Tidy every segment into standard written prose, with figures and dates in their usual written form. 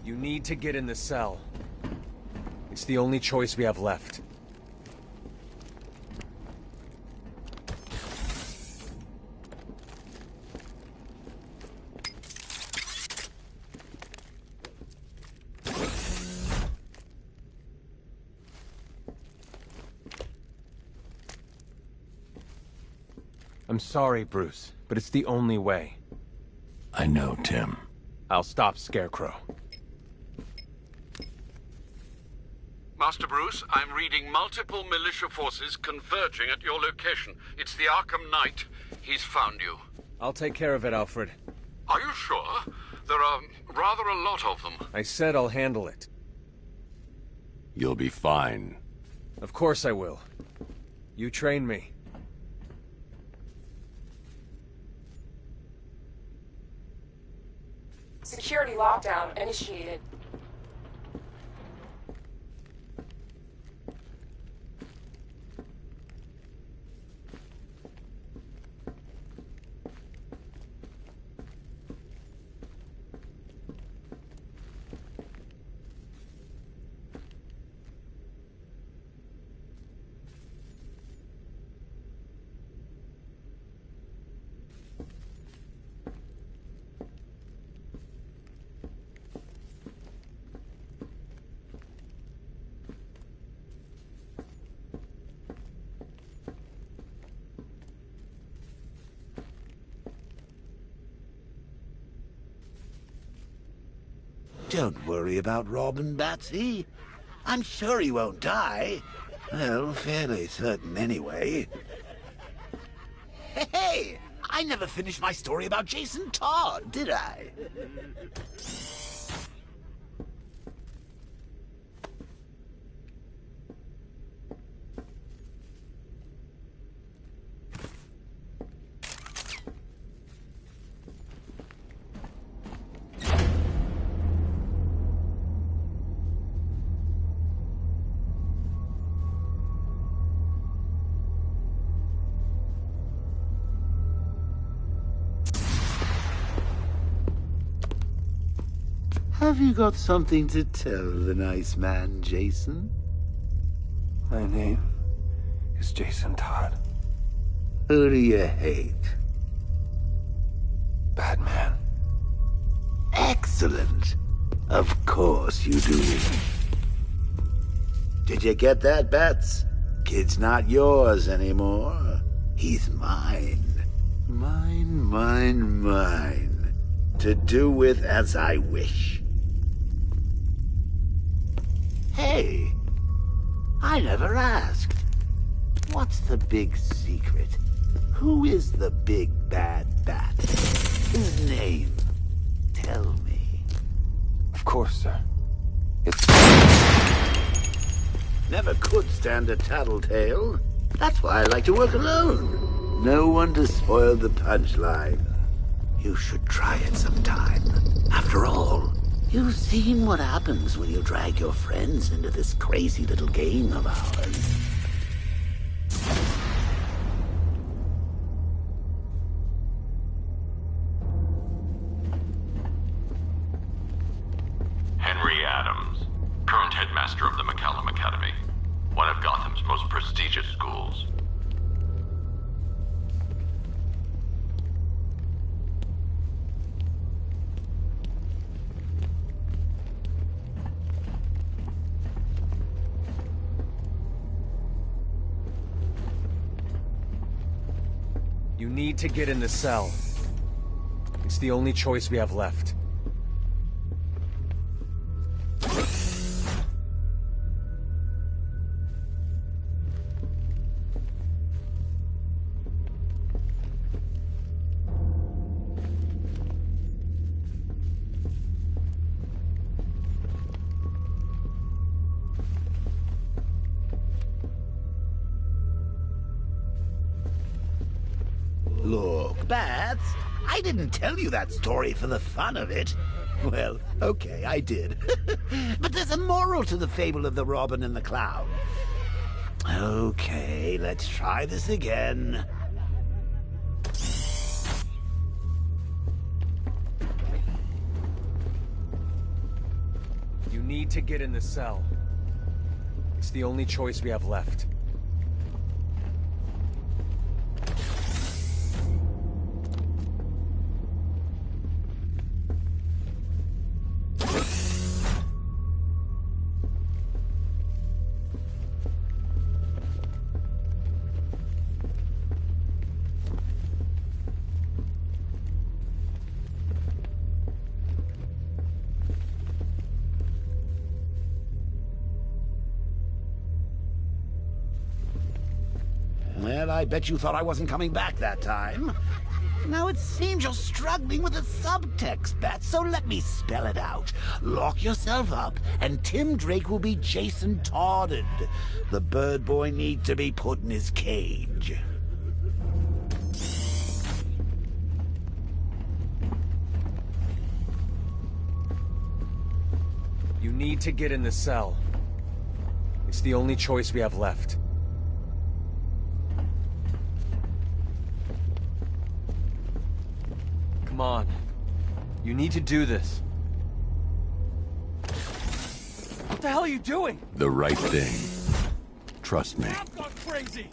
You need to get in the cell. It's the only choice we have left. I'm sorry, Bruce, but it's the only way. I know, Tim. I'll stop Scarecrow. Master Bruce, I'm reading multiple militia forces converging at your location. It's the Arkham Knight. He's found you. I'll take care of it, Alfred. Are you sure? There are rather a lot of them. I said I'll handle it. You'll be fine. Of course I will. You train me. Security lockdown initiated. Don't worry about Robin, Batsy. I'm sure he won't die. Well, fairly certain anyway. Hey! I never finished my story about Jason Todd, did I? Have you got something to tell the nice man, Jason? My name is Jason Todd. Who do you hate? Batman. Excellent. Of course you do. Did you get that, Bats? Kid's not yours anymore. He's mine. Mine. To do with as I wish. Hey, I never asked. What's the big secret? Who is the big bad bat? His name. Tell me. Of course, sir. It's... Never could stand a tattletale. That's why I like to work alone. No one to spoil the punchline. You should try it sometime. After all, you've seen what happens when you drag your friends into this crazy little game of ours. Henry Adams, current headmaster of the McCallum Academy, one of Gotham's most prestigious schools. You need to get in the cell. It's the only choice we have left. Look, Bats, I didn't tell you that story for the fun of it. Well, okay, I did. But there's a moral to the fable of the Robin and the Clown. Okay, let's try this again. You need to get in the cell. It's the only choice we have left. Well, I bet you thought I wasn't coming back that time. Now it seems you're struggling with the subtext, Bat, so let me spell it out. Lock yourself up, and Tim Drake will be Jason Todded. The bird boy needs to be put in his cage. You need to get in the cell. It's the only choice we have left. Come on. You need to do this. What the hell are you doing? The right thing. Trust me. I'm not crazy!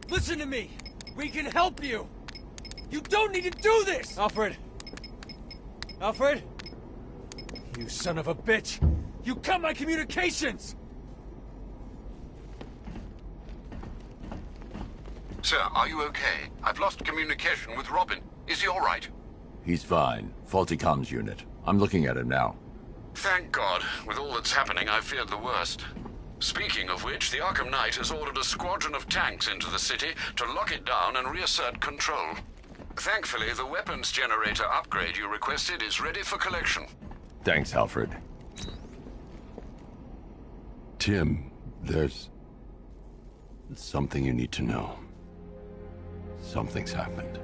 Listen to me! We can help you! You don't need to do this! Alfred! Alfred! You son of a bitch! You cut my communications! Sir, are you okay? I've lost communication with Robin. Is he all right? He's fine. Faulty comms unit. I'm looking at him now. Thank God. With all that's happening, I feared the worst. Speaking of which, the Arkham Knight has ordered a squadron of tanks into the city to lock it down and reassert control. Thankfully, the weapons generator upgrade you requested is ready for collection. Thanks, Alfred. Tim, there's something you need to know. Something's happened.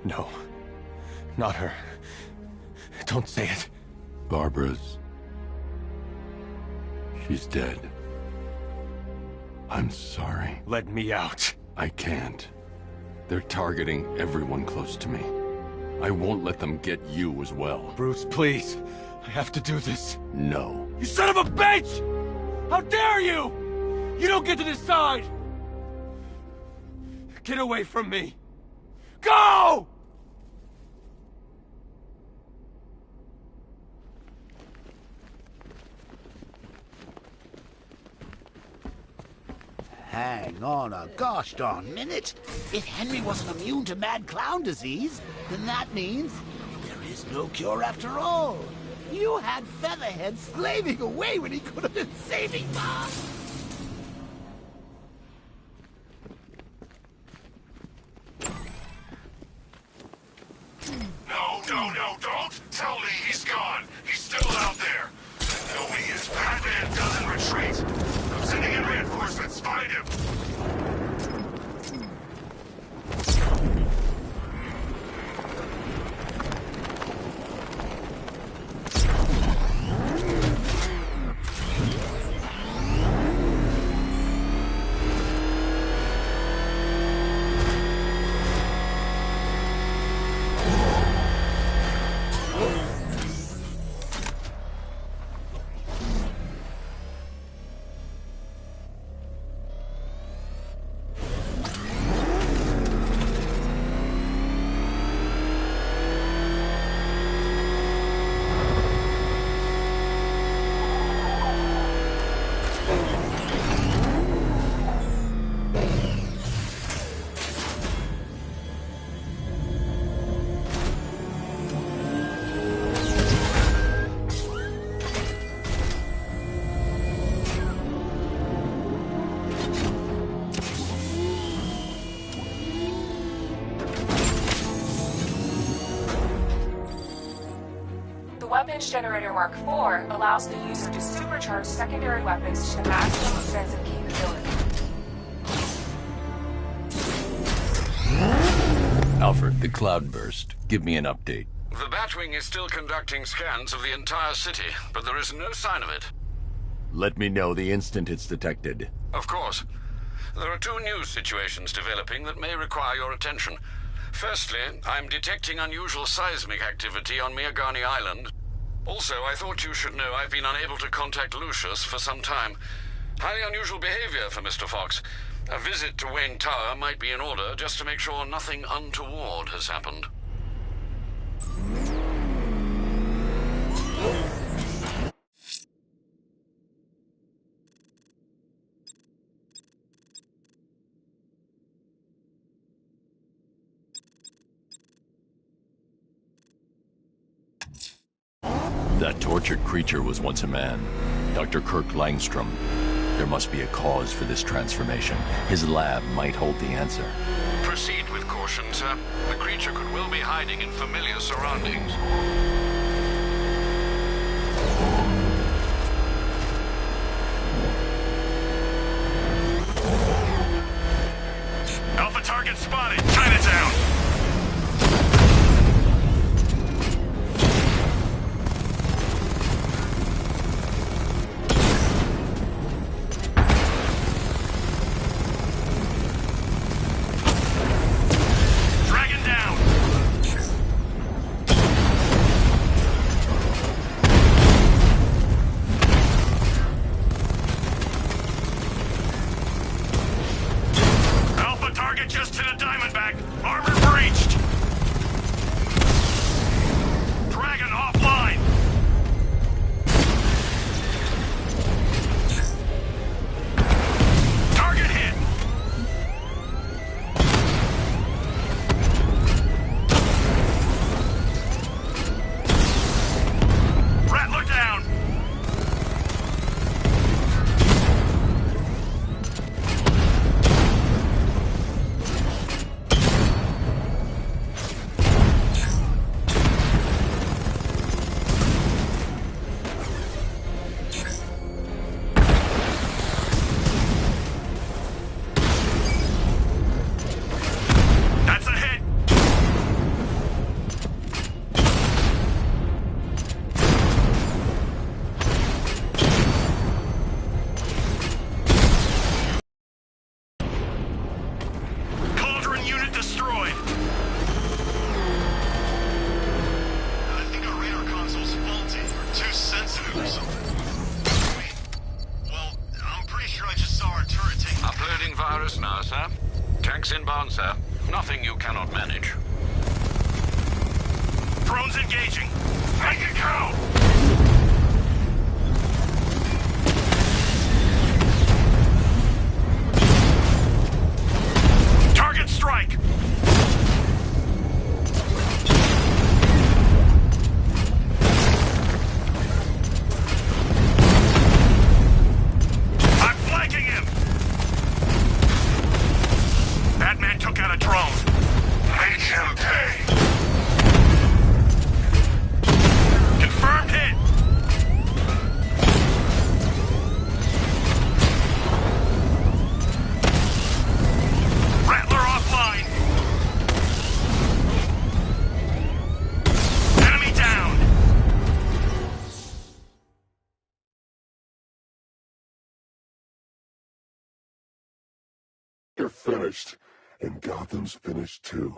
No. Not her. Don't say it. Barbara's... she's dead. I'm sorry. Let me out. I can't. They're targeting everyone close to me. I won't let them get you as well. Bruce, please. I have to do this. No. You son of a bitch! How dare you! You don't get to decide! Get away from me! Go! Hang on a gosh darn minute. If Henry wasn't immune to mad clown disease, then that means there is no cure after all. You had Featherhead slaving away when he could have been saving Mom. No, don't tell me he's gone. He's still out there. No, he is. Batman doesn't retreat. I'm sending in reinforcements. Find him. Weapons Generator Mark IV allows the user to supercharge secondary weapons to the maximum offensive capability. Alfred, the cloudburst. Give me an update. The Batwing is still conducting scans of the entire city, but there is no sign of it. Let me know the instant it's detected. Of course. There are two news situations developing that may require your attention. Firstly, I'm detecting unusual seismic activity on Miagani Island. Also, I thought you should know I've been unable to contact Lucius for some time. Highly unusual behavior for Mr. Fox. A visit to Wayne Tower might be in order just to make sure nothing untoward has happened. That tortured creature was once a man. Dr. Kirk Langstrom. There must be a cause for this transformation. His lab might hold the answer. Proceed with caution, sir. The creature could well be hiding in familiar surroundings. Alpha target spotted. Chinatown. Just to the Diamondback. Armor breached. Dragon offline. Target hit. Rattler down. Virus now, sir. Tanks inbound, sir. Nothing you cannot manage. Drones engaging. Make it count! Target strike! I'm flanking him! That man took out a drone. Make him pay! Confirmed hit! Rattler offline! Enemy down! You're finished, and Gotham's finished too.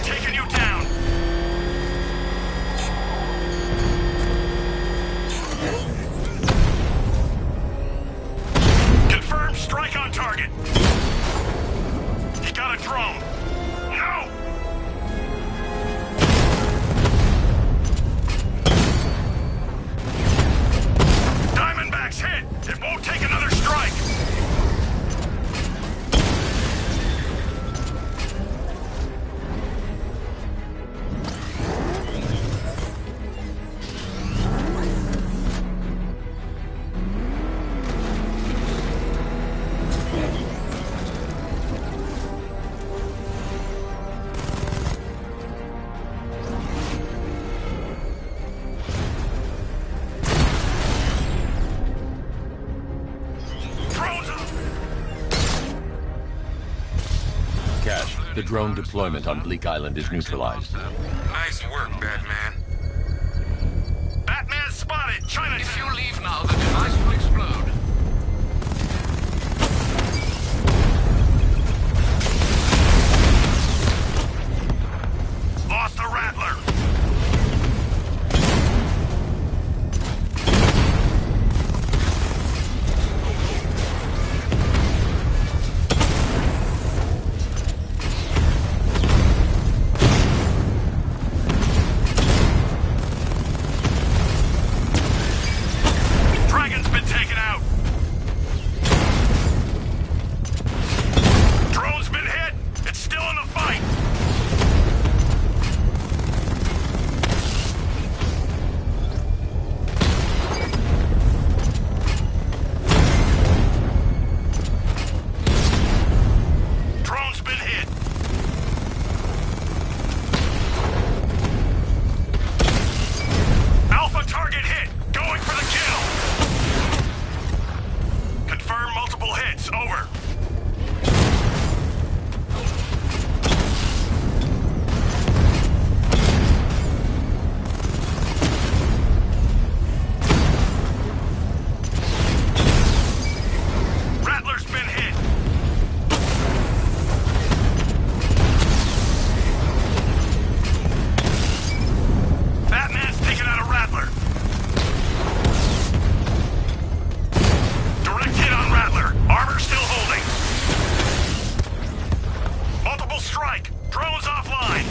Taking you down! Confirmed strike on target. He got a drone. No! Diamondback's hit. It won't take another strike. Cash, the drone deployment on Bleak Island is neutralized. Nice work, Batman. Batman spotted! China! If you leave now, the device will explode. Lost the Rattler! Dragon's been taken out! Drone's been hit! It's still in the fight! Drone's been hit! Alpha target hit! Going for the kill! Confirm multiple hits. Over. Rattler's been hit. Batman's taken out a Rattler. Direct hit on Rattler. Armor still holding. Multiple strike. Drone's offline.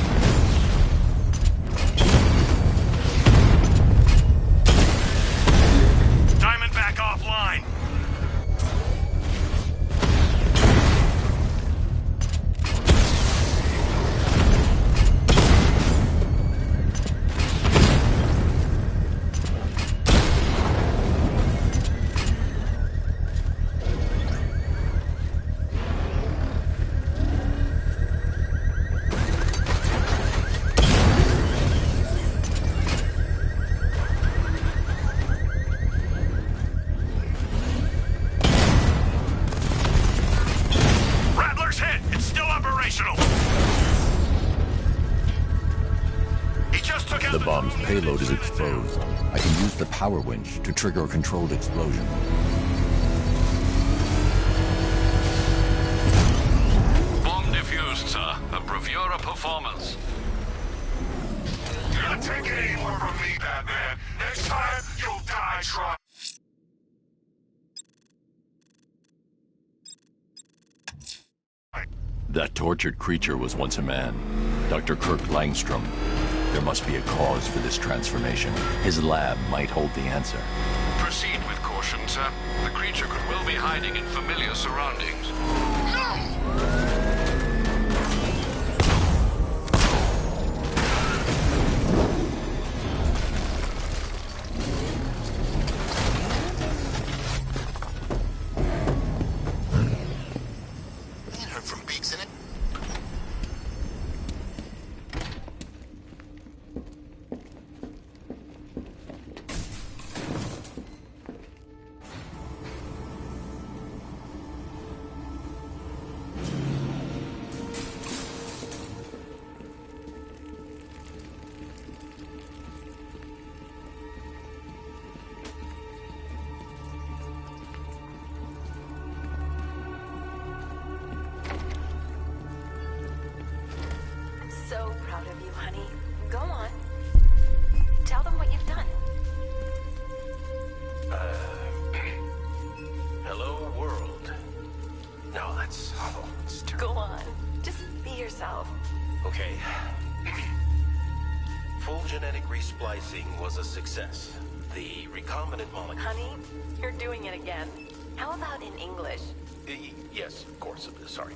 Diamondback offline. Rattler's hit. It's still operational. He just took out The bomb's payload is exposed. I can use the power winch to trigger a controlled explosion. Bomb defused, sir. A bravura performance. You don't take it any more from me, Batman. Next time, you'll die trying. That tortured creature was once a man. Dr. Kirk Langstrom. There must be a cause for this transformation. His lab might hold the answer. Proceed with caution, sir. The creature could well be hiding in familiar surroundings. Ain't heard from Beaks in it. So proud of you, honey. Go on. Tell them what you've done. Hello, world. No, that's terrible. Go on. Just be yourself. Okay. Full genetic resplicing was a success. The recombinant molecule... Honey, you're doing it again. How about in English? Yes, of course. Sorry.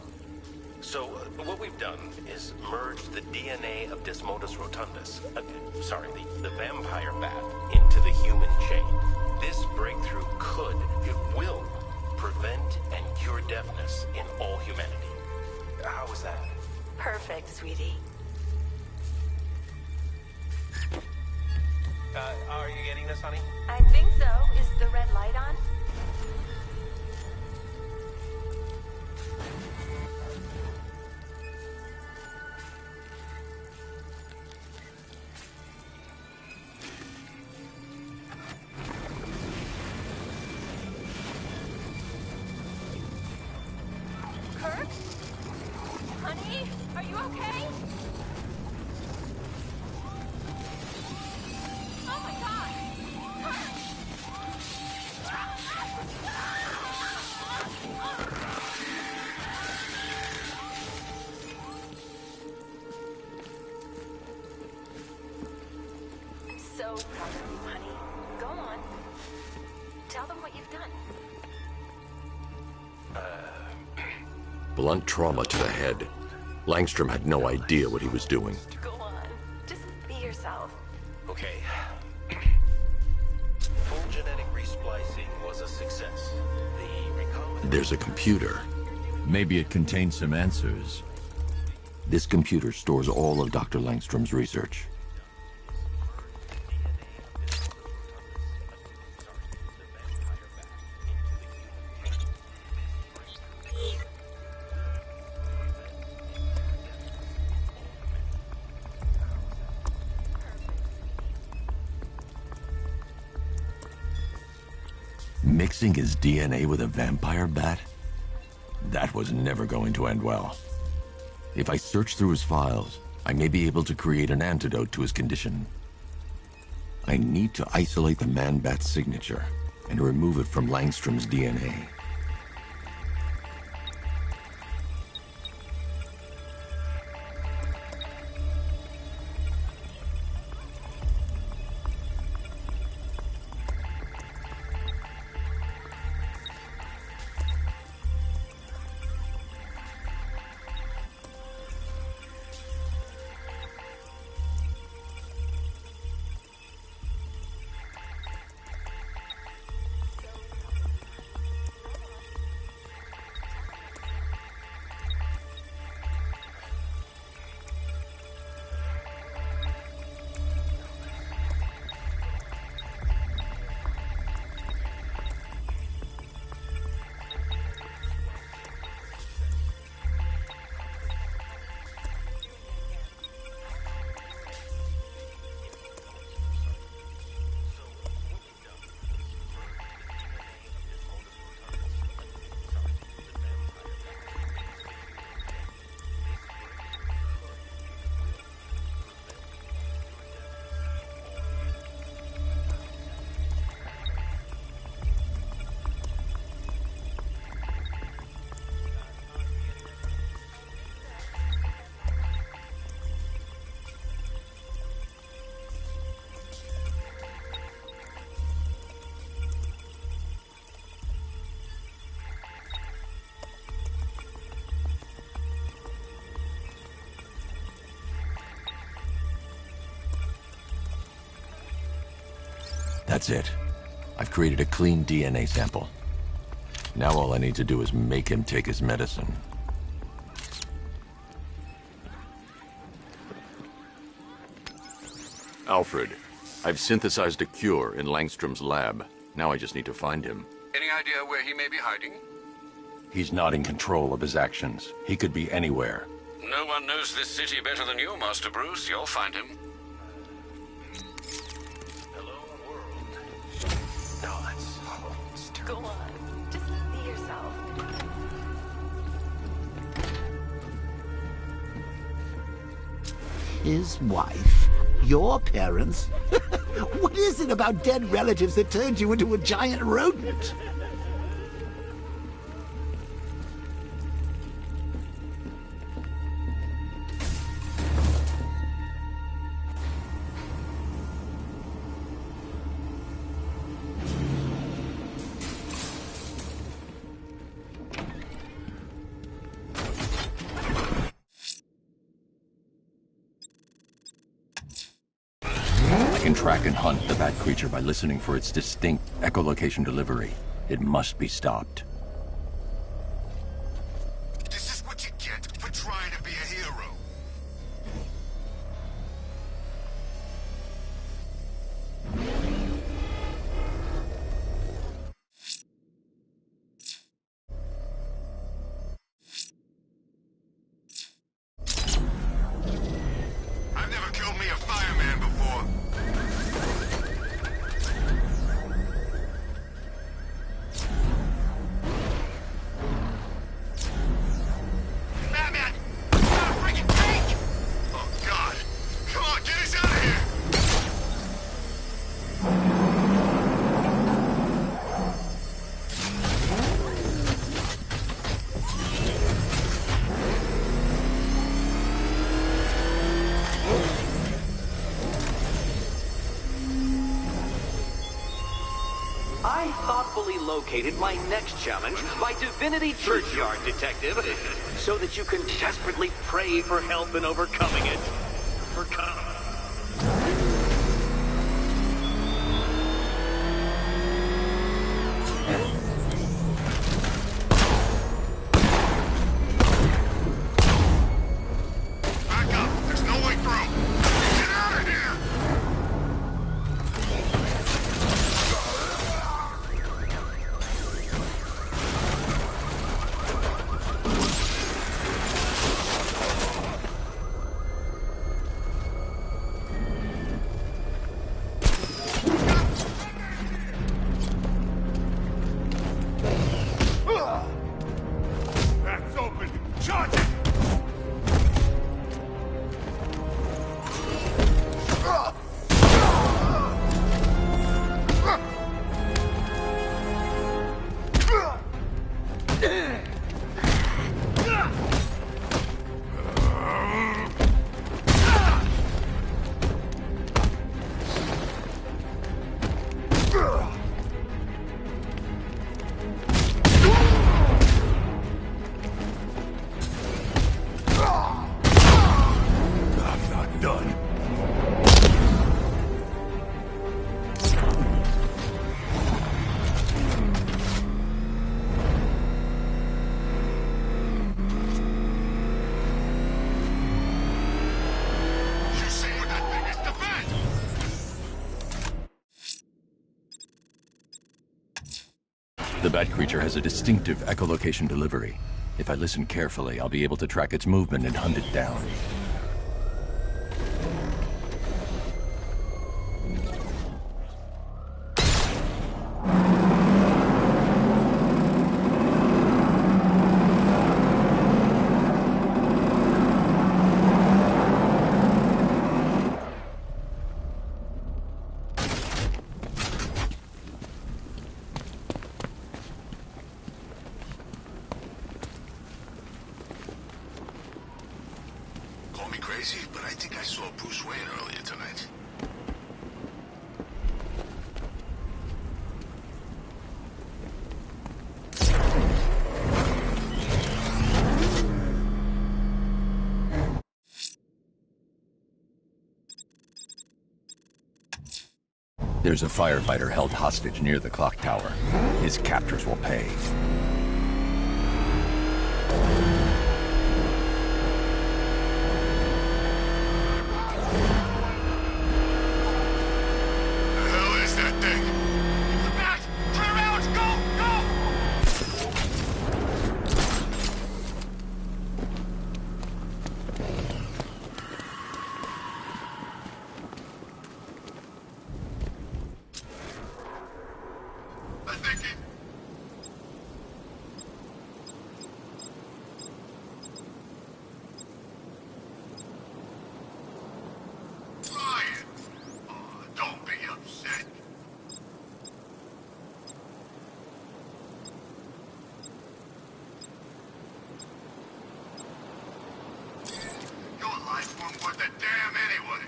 So, what we've done is merge the DNA of Desmodus rotundus, the vampire bat, into the human chain. This breakthrough it will, prevent and cure deafness in all humanity. How is that? Perfect, sweetie. Are you getting this, honey? I think so. Is the red light on? Are you okay? Oh my god! I'm so proud of you, honey. Go on. Tell them what you've done. Blunt trauma to the head. Langstrom had no idea what he was doing. Go on. Just be yourself. Okay. Full genetic resplicing was a success. The recombinant... There's a computer. Maybe it contains some answers. This computer stores all of Dr. Langstrom's research. Mixing his DNA with a vampire bat? That was never going to end well. If I search through his files, I may be able to create an antidote to his condition. I need to isolate the man-bat's signature and remove it from Langstrom's DNA. That's it. I've created a clean DNA sample. Now all I need to do is make him take his medicine. Alfred, I've synthesized a cure in Langstrom's lab. Now I just need to find him. Any idea where he may be hiding? He's not in control of his actions. He could be anywhere. No one knows this city better than you, Master Bruce. You'll find him. Go on. Just be yourself. His wife? Your parents? What is it about dead relatives that turned you into a giant rodent? I can track and hunt the bat creature by listening for its distinct echolocation delivery. It must be stopped. This is what you get for trying to be a hero. I've never killed me a fireman before. lawfully located my next challenge by Divinity Churchyard Detective, so that you can desperately pray for help in overcoming it. Back up! There's no way through! Get out of here! That's open! Charge it! I'm not done. You see what that thing is defend! The bat creature has a distinctive echolocation delivery. If I listen carefully, I'll be able to track its movement and hunt it down. Call me crazy, but I think I saw Bruce Wayne earlier tonight. There's a firefighter held hostage near the clock tower. His captors will pay. The hell is that thing? The bat! Clear out! Go! Go! I think it... Ryan! Oh, don't be upset. Your life won't worth a damn anyway.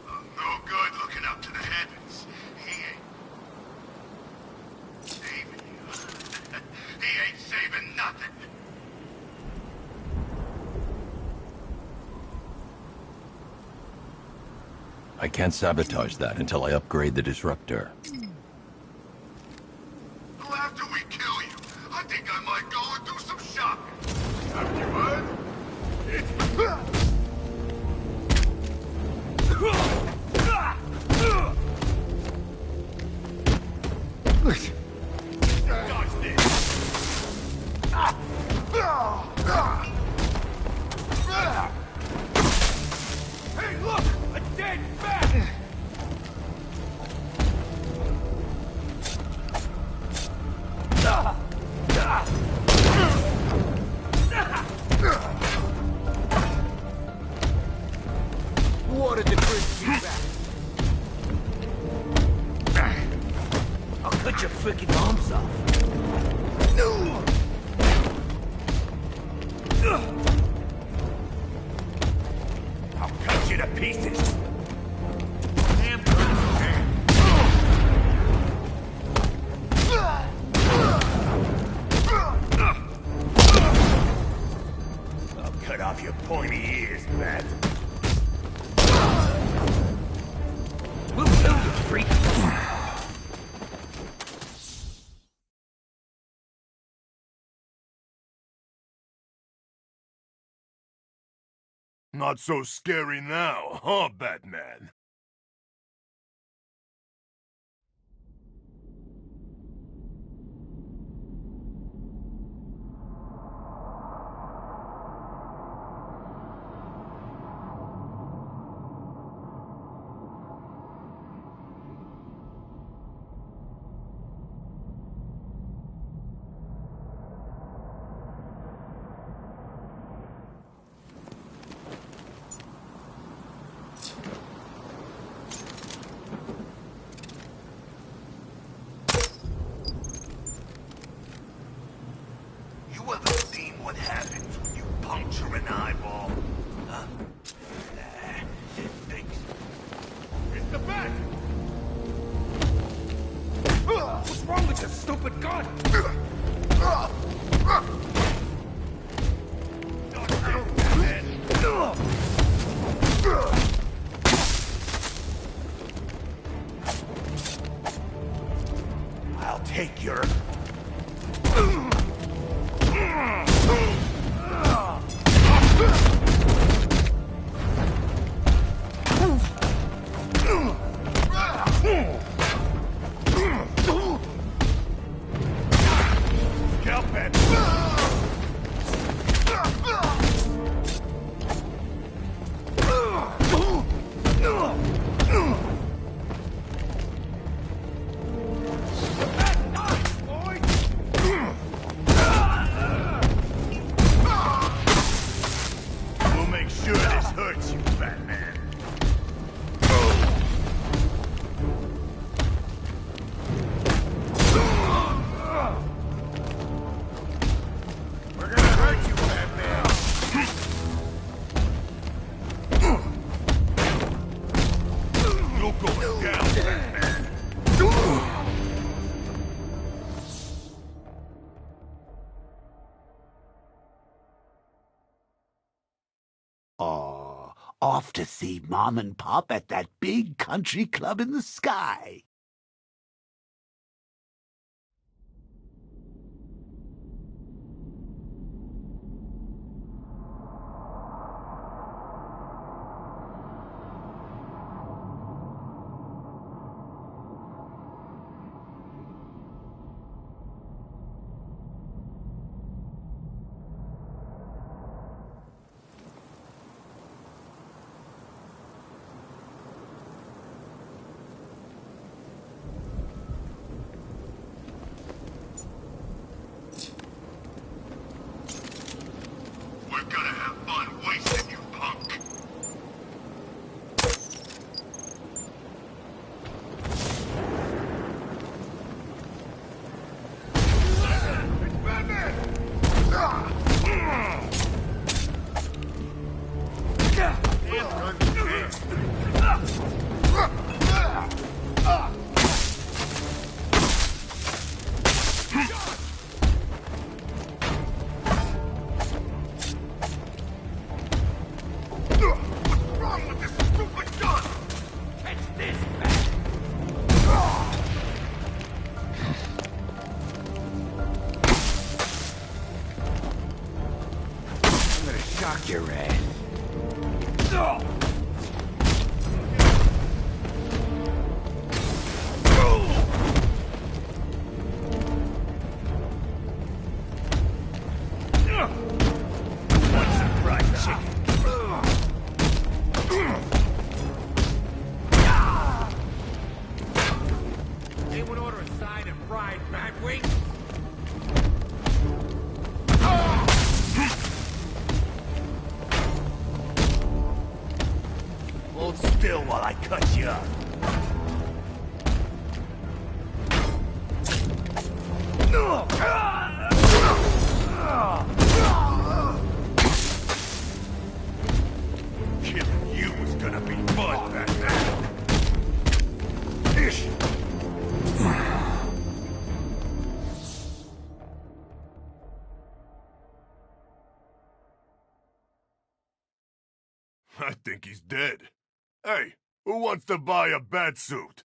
I'm no good looking up to the heavens. He ain't saving you. He ain't saving nothing. I can't sabotage that until I upgrade the disruptor. Well, after we kill you, I think I might go and do some shopping. Have you heard? Dodge this. Hey, look! A dead bat! What a difference you back. I'll cut your freaking arms off. Not so scary now, huh, Batman? You ever seen what happens when you puncture an eyeball? Huh? It thinks. It's the bat! What's wrong with this stupid gun? I'll take your... We'll make sure this hurts you, Batman. We're gonna hurt you, Batman! You're going down, Batman. Oh, off to see Mom and Pop at that big country club in the sky. We're gonna have fun wasting you, punk. It's Batman! What's wrong with this stupid gun? Catch this, Bat! I'm gonna shock your ass. Want some fried chicken? Anyone order a side of fried bat wings? Hold still while I cut you up. Killing you was gonna be fun, Batman. Ish. I think he's dead. Hey, who wants to buy a bat suit?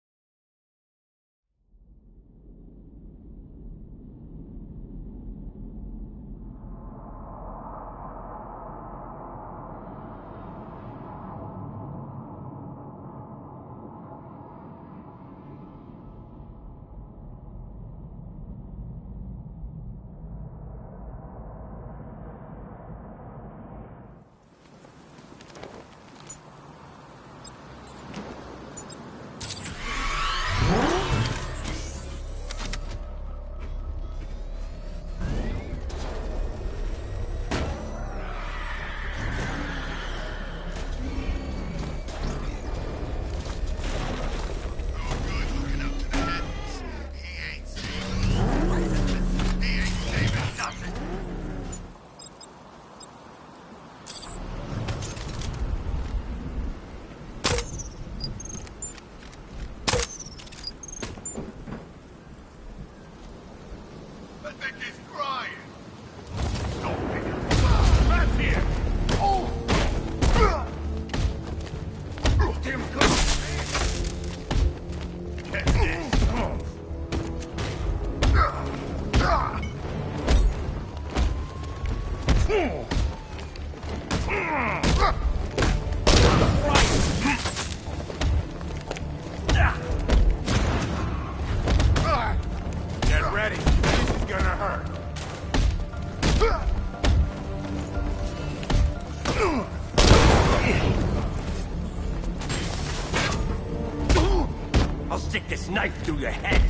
stick this knife through your head.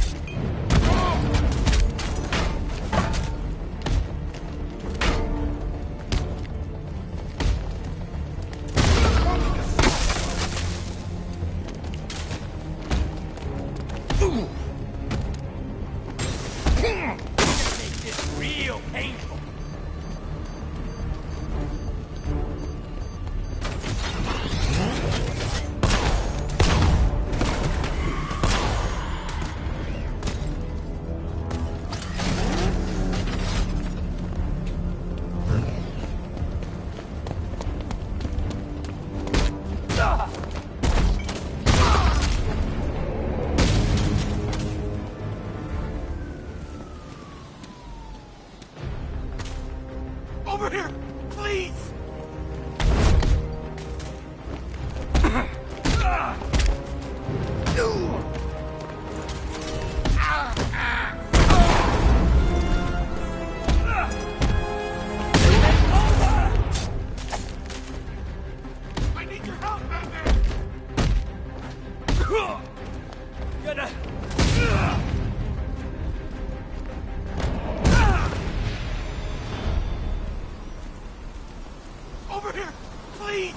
Make this real painful. Over here, please! I need your help, Batman! Gonna... Over here, please!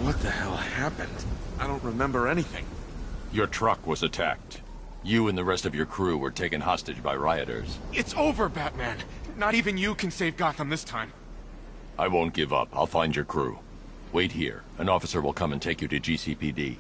What the hell happened? I don't remember anything. Your truck was attacked. You and the rest of your crew were taken hostage by rioters. It's over, Batman. Not even you can save Gotham this time. I won't give up. I'll find your crew. Wait here. An officer will come and take you to GCPD.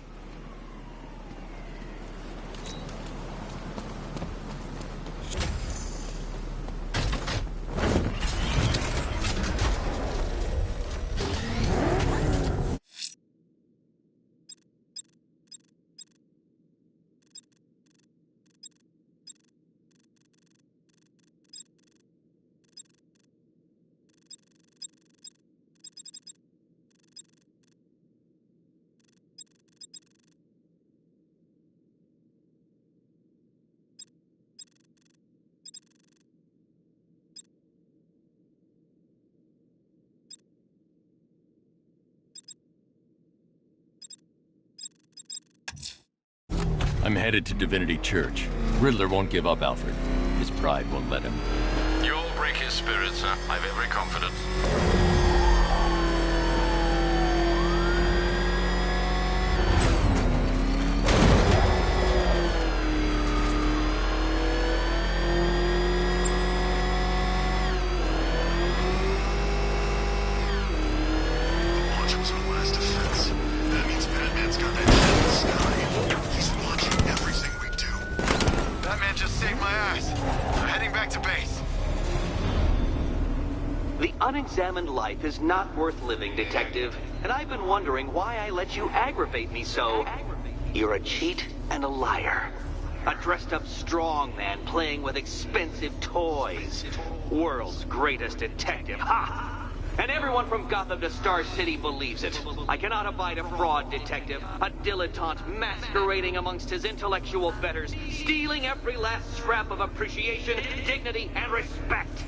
I'm headed to Divinity Church. Riddler won't give up, Alfred. His pride won't let him. You'll break his spirit, sir. I've every confidence. Watch was our last defense. That means Batman's got that head in the sky. He's watching everything we do. Batman just saved my ass. I'm heading back to base. The unexamined life is not worth living, Detective. And I've been wondering why I let you aggravate me so. You're a cheat and a liar. A dressed-up strongman playing with expensive toys. World's greatest detective. Ha! And everyone from Gotham to Star City believes it. I cannot abide a fraud detective, a dilettante masquerading amongst his intellectual betters, stealing every last scrap of appreciation, dignity, and respect.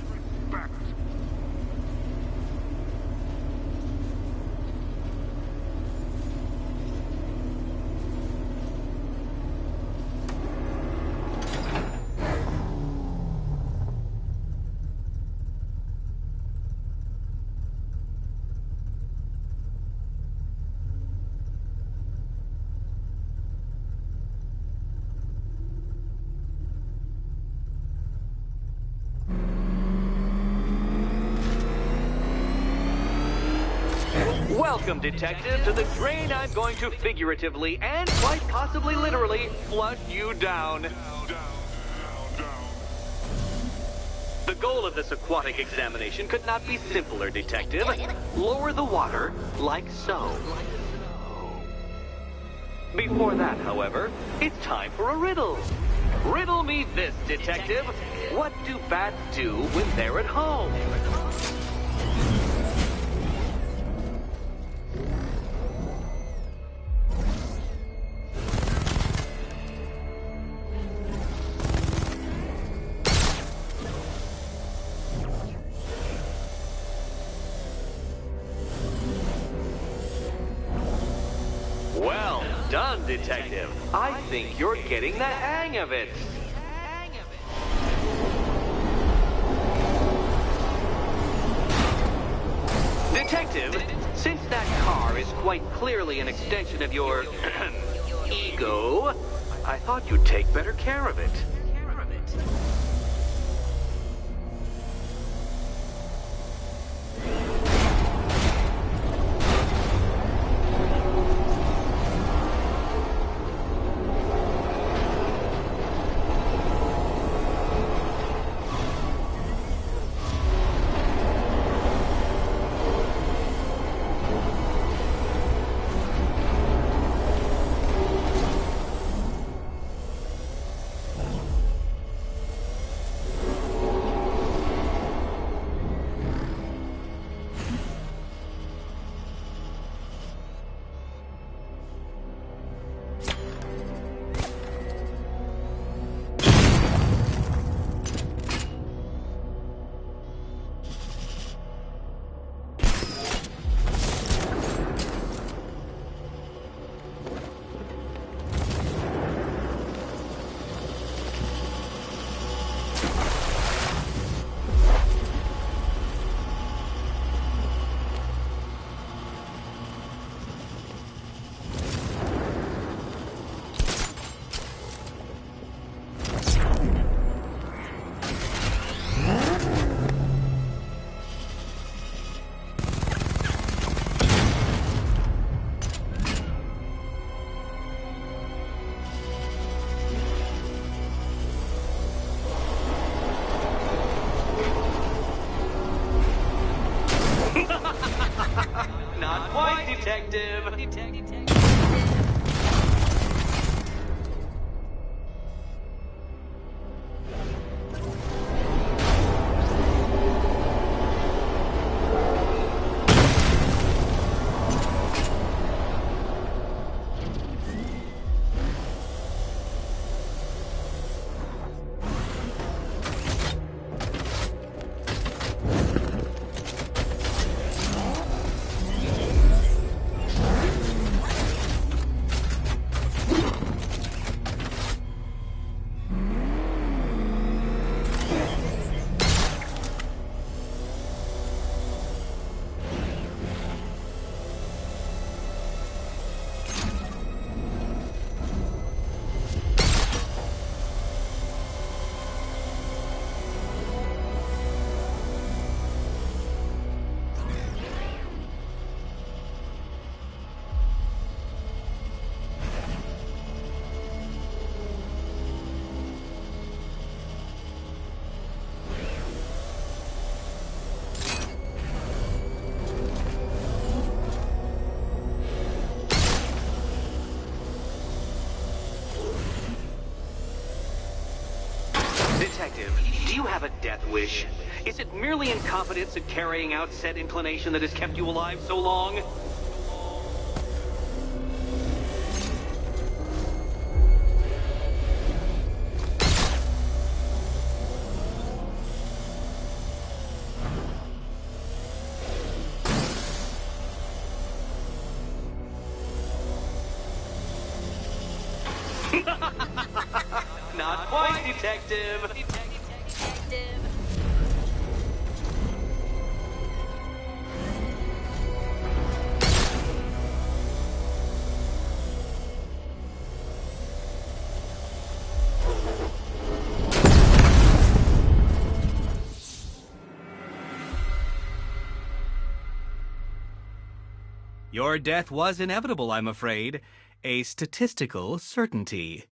Welcome, Detective, to the drain I'm going to figuratively and quite possibly literally flush you down. The goal of this aquatic examination could not be simpler, Detective. Lower the water like so. Before that, however, it's time for a riddle. Riddle me this, Detective. What do bats do when they're at home? Detective. I think you're getting the hang of it. Detective, since that car is quite clearly an extension of your ego, I thought you'd take better care of it. Not quite, Detective. Detective, do you have a death wish? Is it merely incompetence at carrying out said inclination that has kept you alive so long? Not quite, Detective. Your death was inevitable, I'm afraid. A statistical certainty.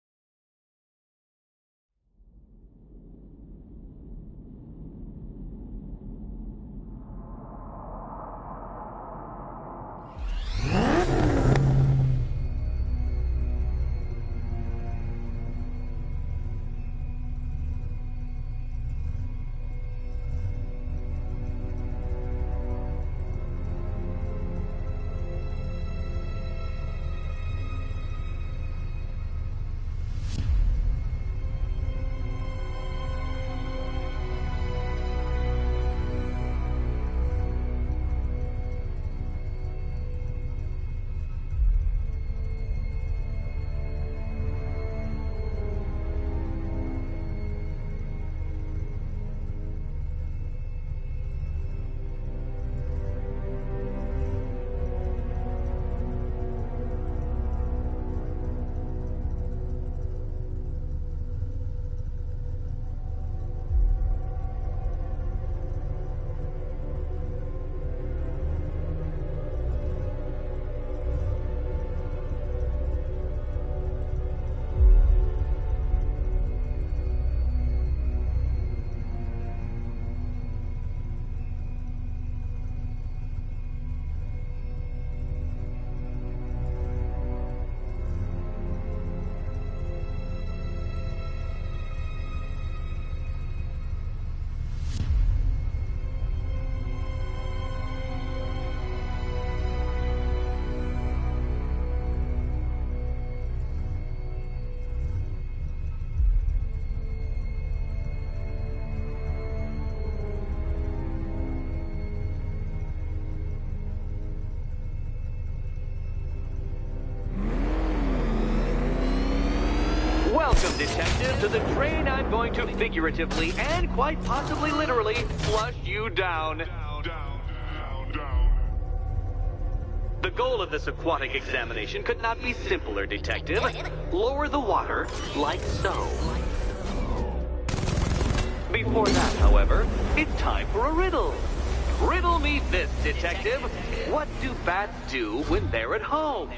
train, I'm going to figuratively and quite possibly literally flush you down. The goal of this aquatic examination could not be simpler, Detective. Lower the water, like so. Before that, however, it's time for a riddle. Riddle me this, Detective. What do bats do when they're at home?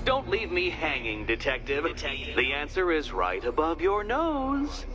Don't leave me hanging, Detective. The answer is right above your nose.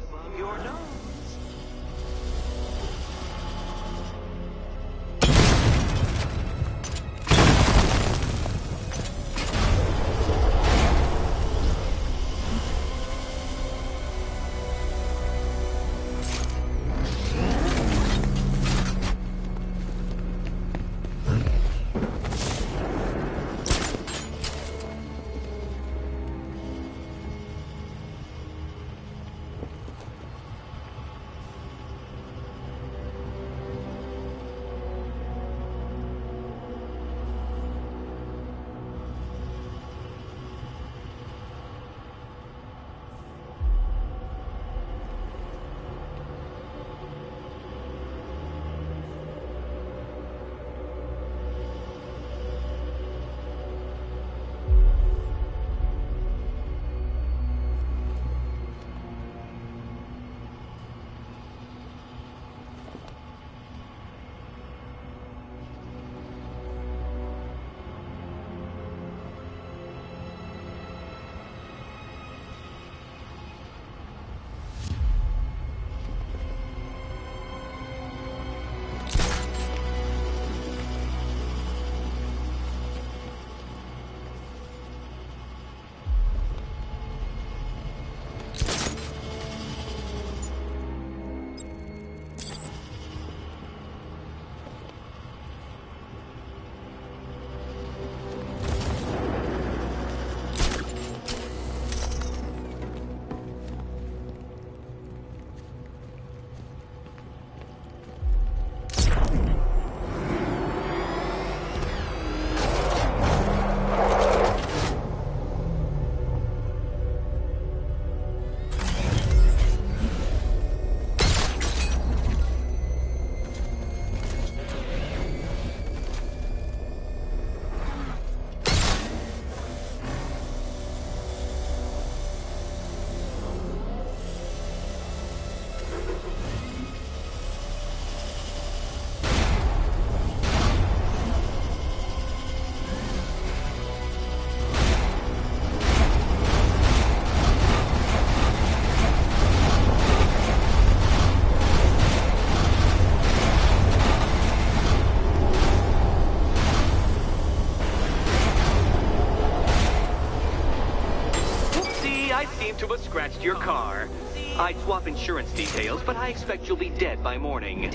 To have scratched your car. I'd swap insurance details, but I expect you'll be dead by morning.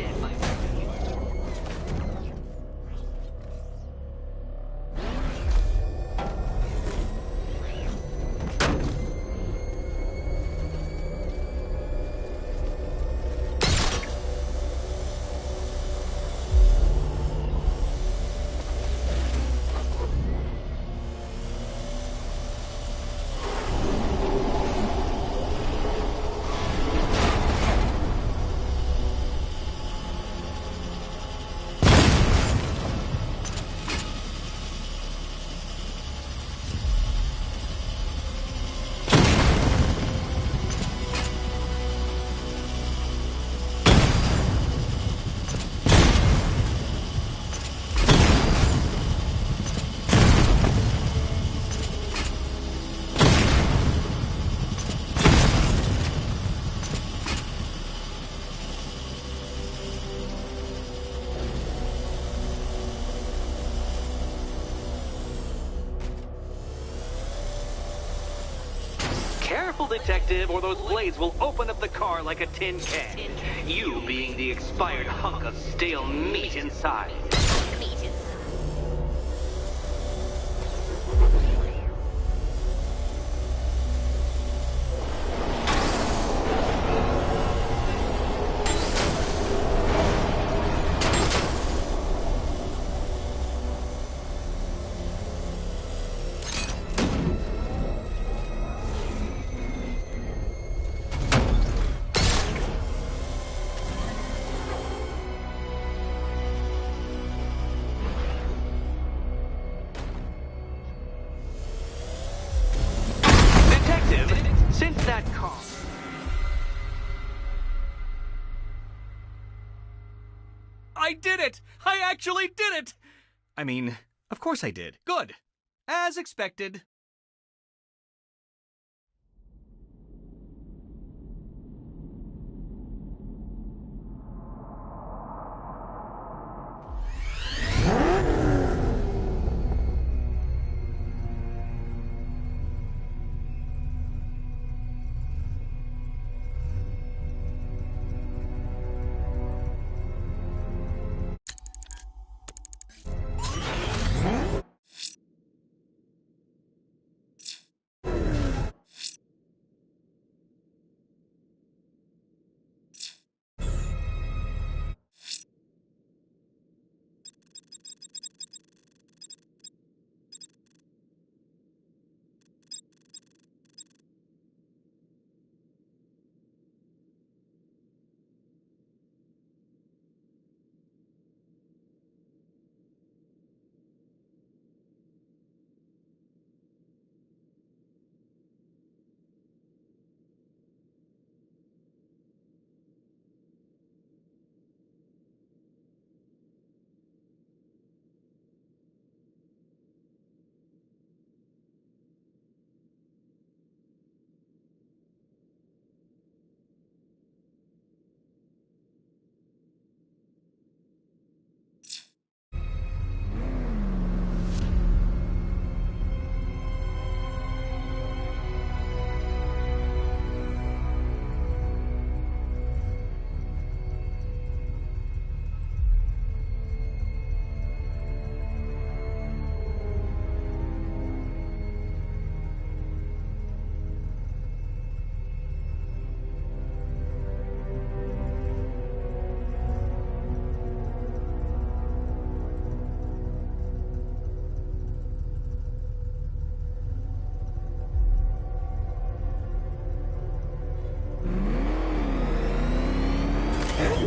careful, Detective, or those blades will open up the car like a tin can. You being the expired hunk of stale meat inside. Since that car... I did it! I actually did it! I mean, of course I did. Good. As expected.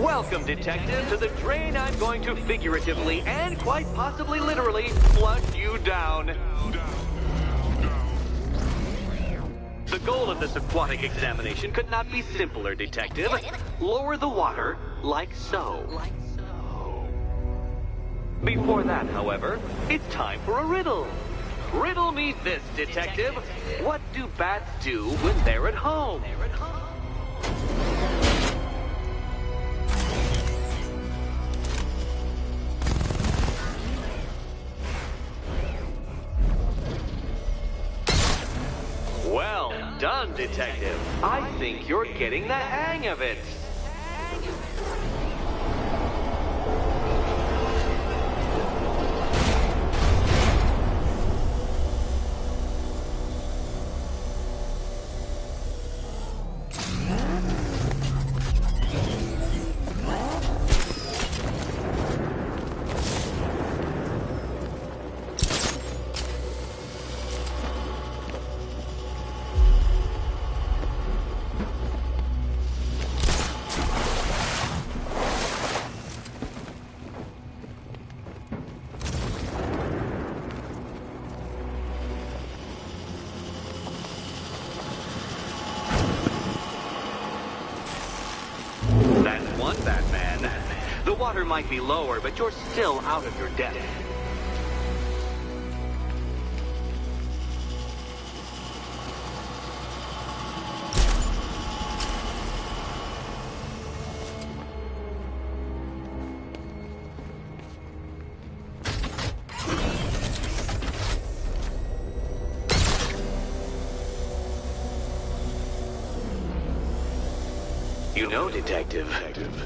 Welcome, Detective, to the drain I'm going to figuratively and quite possibly literally flush you down. The goal of this aquatic examination could not be simpler, Detective. Lower the water like so. Before that, however, it's time for a riddle. Riddle me this, Detective. What do bats do when they're at home? Well done, Detective. I think you're getting the hang of it. Batman. The water might be lower, but you're still out of your depth. You know, Detective,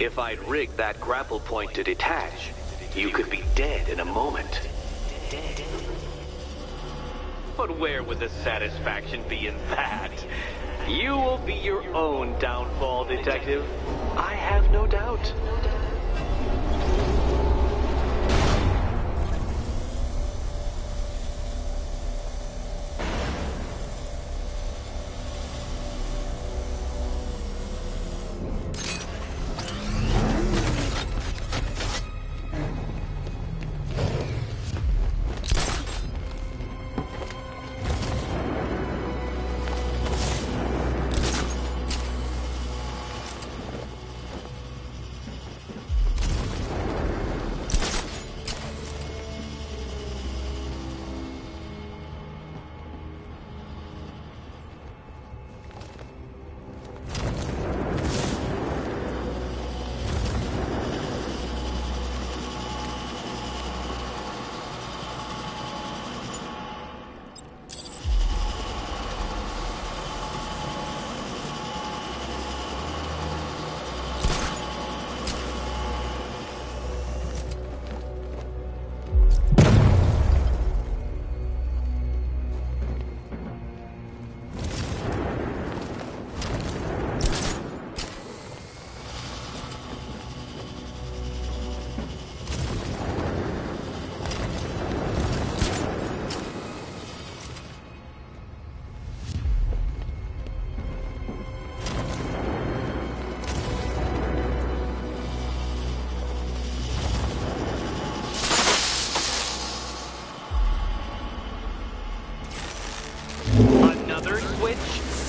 if I'd rigged that grapple point to detach, you could be dead in a moment. Dead. But where would the satisfaction be in that? You will be your own downfall, Detective. I have no doubt.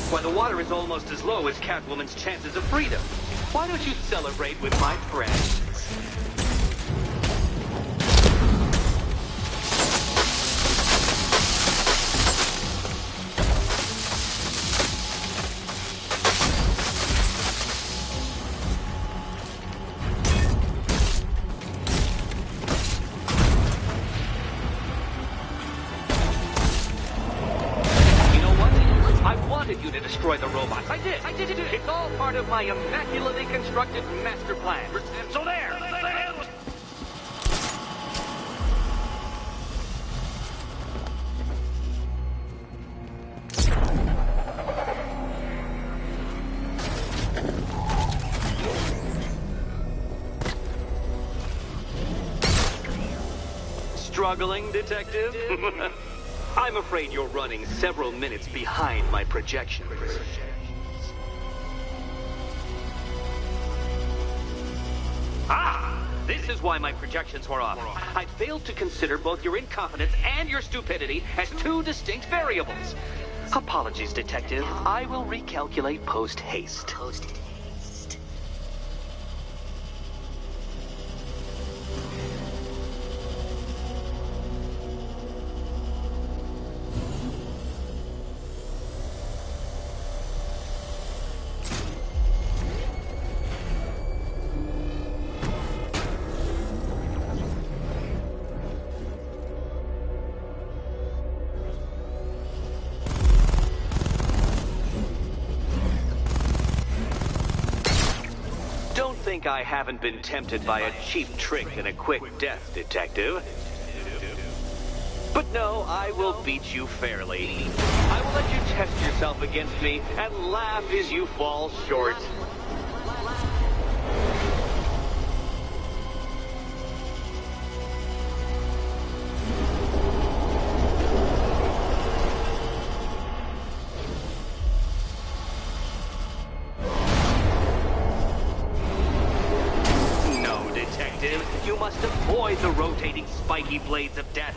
Why, the water is almost as low as Catwoman's chances of freedom. Why don't you celebrate with my friends? You to destroy the robots. I did. It's all part of my immaculately constructed master plan. So there. Struggling, Detective? I'm afraid you're running several minutes behind my projections. Ah! This is why my projections were off. I failed to consider both your incompetence and your stupidity as two distinct variables. Apologies, Detective. I will recalculate post-haste. I haven't been tempted by a cheap trick and a quick death, Detective. But no, I will beat you fairly. I will let you test yourself against me and laugh as you fall short. You must avoid the rotating spiky blades of death.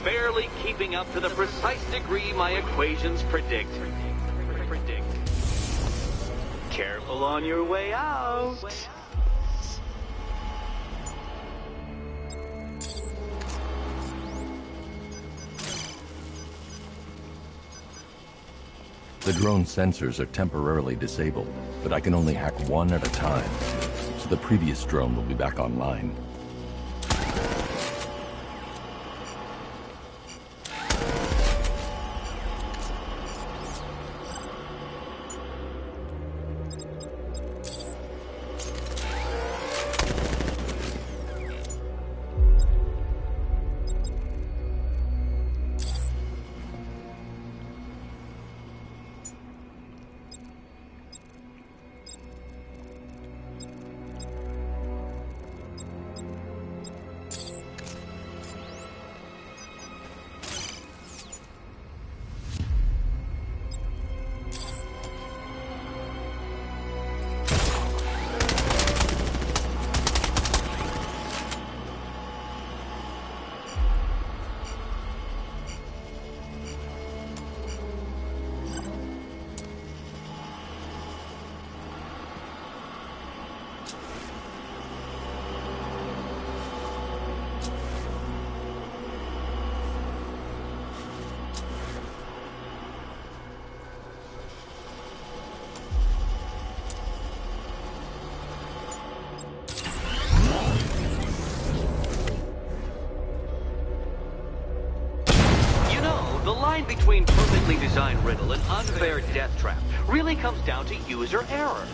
barely keeping up to the precise degree my equations predict. Careful on your way out. The drone sensors are temporarily disabled, but I can only hack one at a time, so the previous drone will be back online. Between perfectly designed riddle and unfair death trap really comes down to user error.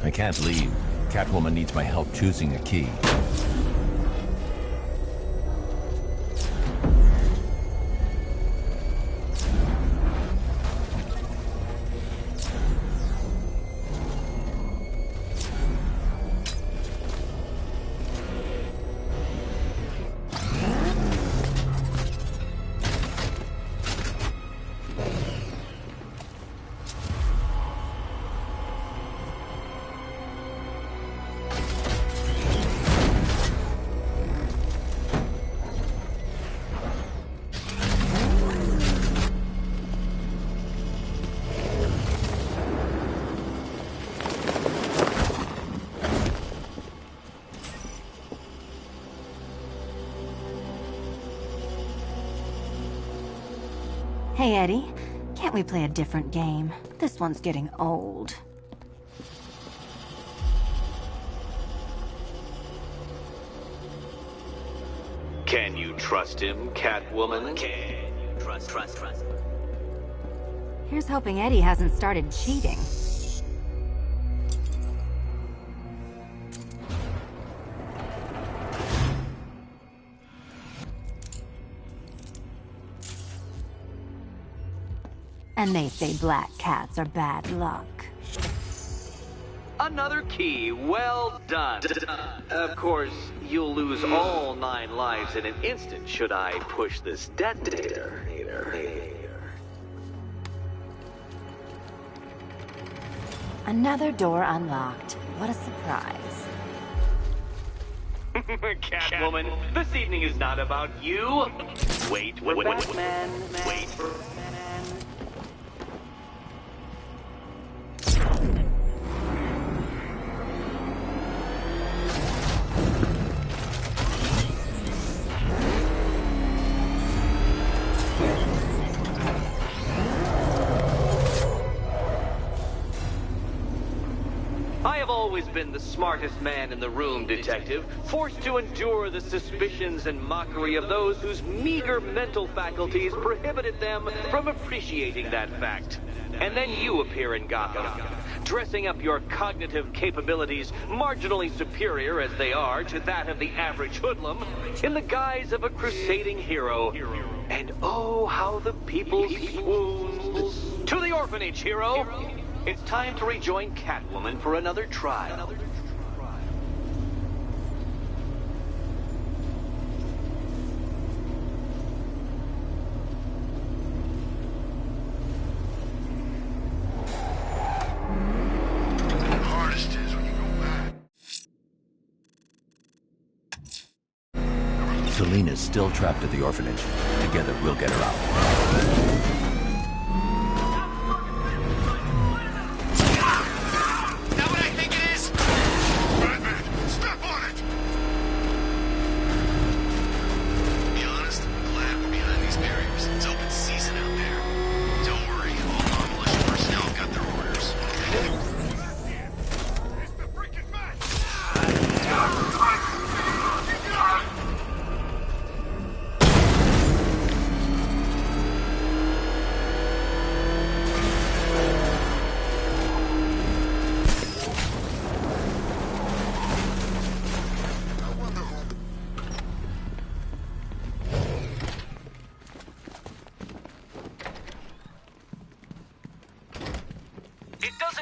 I can't leave. Catwoman needs my help choosing a key. Hey, Eddie. Can't we play a different game? This one's getting old. Can you trust him, Catwoman? Can you trust? Here's hoping Eddie hasn't started cheating. And they say black cats are bad luck. Another key, well done. Of course, you'll lose all 9 lives in an instant should I push this detonator. Another door unlocked. What a surprise. Catwoman, this evening is not about you. Wait for Batman. Wait for Batman. I have always been the smartest man in the room, Detective, forced to endure the suspicions and mockery of those whose meager mental faculties prohibited them from appreciating that fact. And then you appear in Gotham, dressing up your cognitive capabilities marginally superior as they are to that of the average hoodlum, in the guise of a crusading hero. And oh, how the people swooned. To the orphanage, hero! It's time to rejoin Catwoman for another trial. Selena's still trapped at the orphanage. Together, we'll get her out.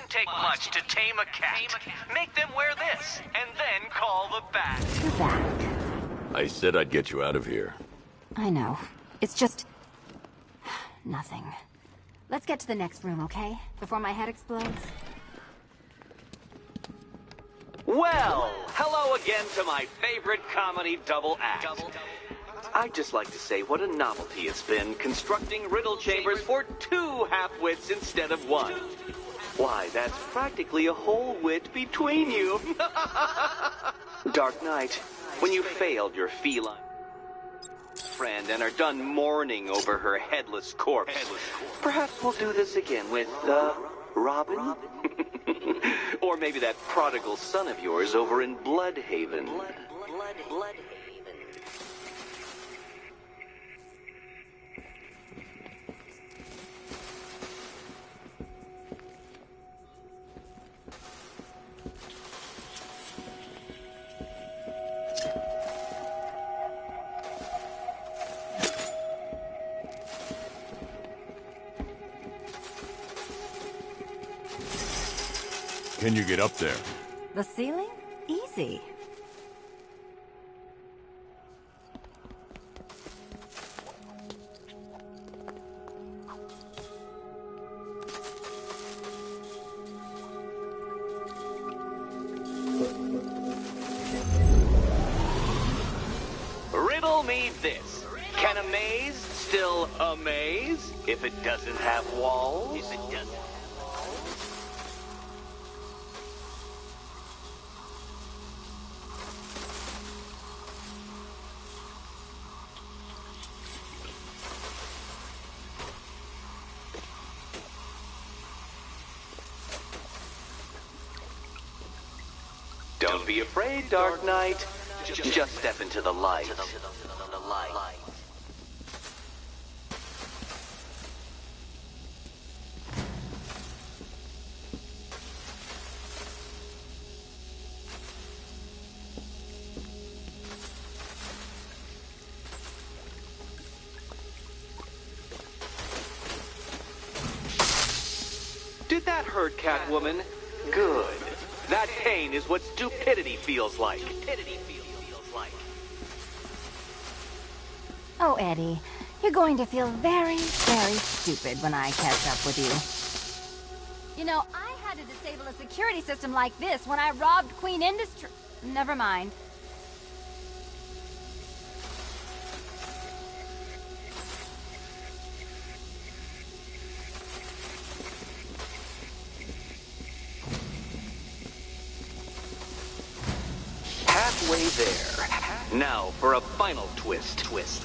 Take much to tame a cat. Make them wear this, and then call the bat. The bat. I said I'd get you out of here. I know. It's just... nothing. Let's get to the next room, okay? Before my head explodes. Well, hello again to my favorite comedy double act. I'd just like to say what a novelty it's been constructing riddle chambers for 2 half-wits instead of 1. Why, that's practically a whole wit between you. Dark Knight, when you failed your feline friend and are done mourning over her headless corpse, perhaps we'll do this again with, Robin? Or maybe that prodigal son of yours over in Bloodhaven. Bloodhaven. Can you get up there? The ceiling? Easy. Riddle me this. Can a maze still amaze if it doesn't have walls? If it doesn't. Don't be afraid, Dark Knight. Just step into the light. Did that hurt, Catwoman? Good. That pain is what stupidity feels like. Oh, Eddie, you're going to feel very, very stupid when I catch up with you. You know, I had to disable a security system like this when I robbed Queen Industry. Never mind. Halfway there. Now for a final twist. Twist.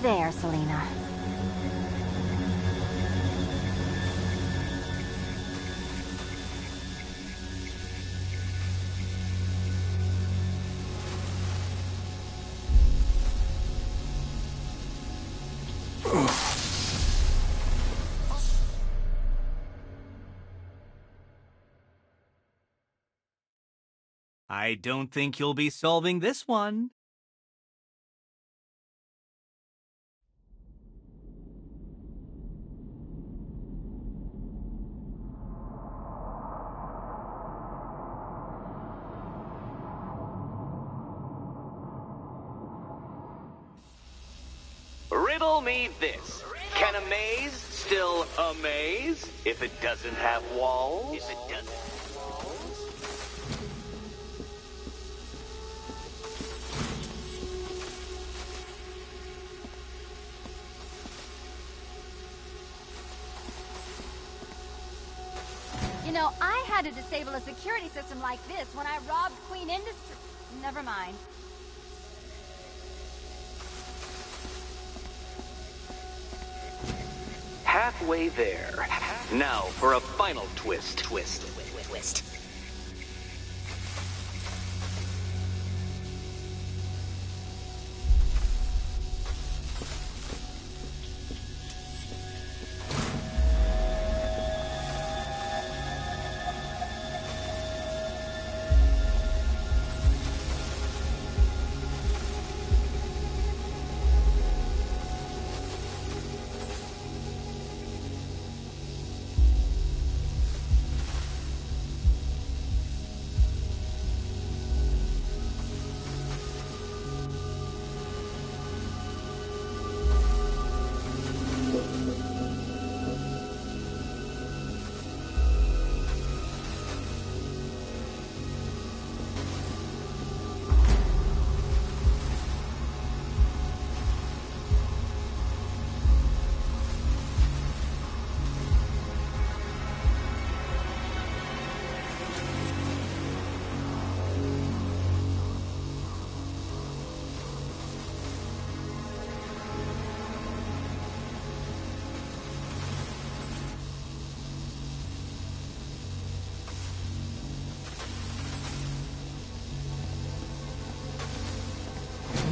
there, Selena. I don't think you'll be solving this one. Riddle me this. Can a maze still amaze if it doesn't have walls? If it doesn't have walls? You know, I had to disable a security system like this when I robbed Queen Industry. Never mind. Halfway there. Now for a final twist. Twist.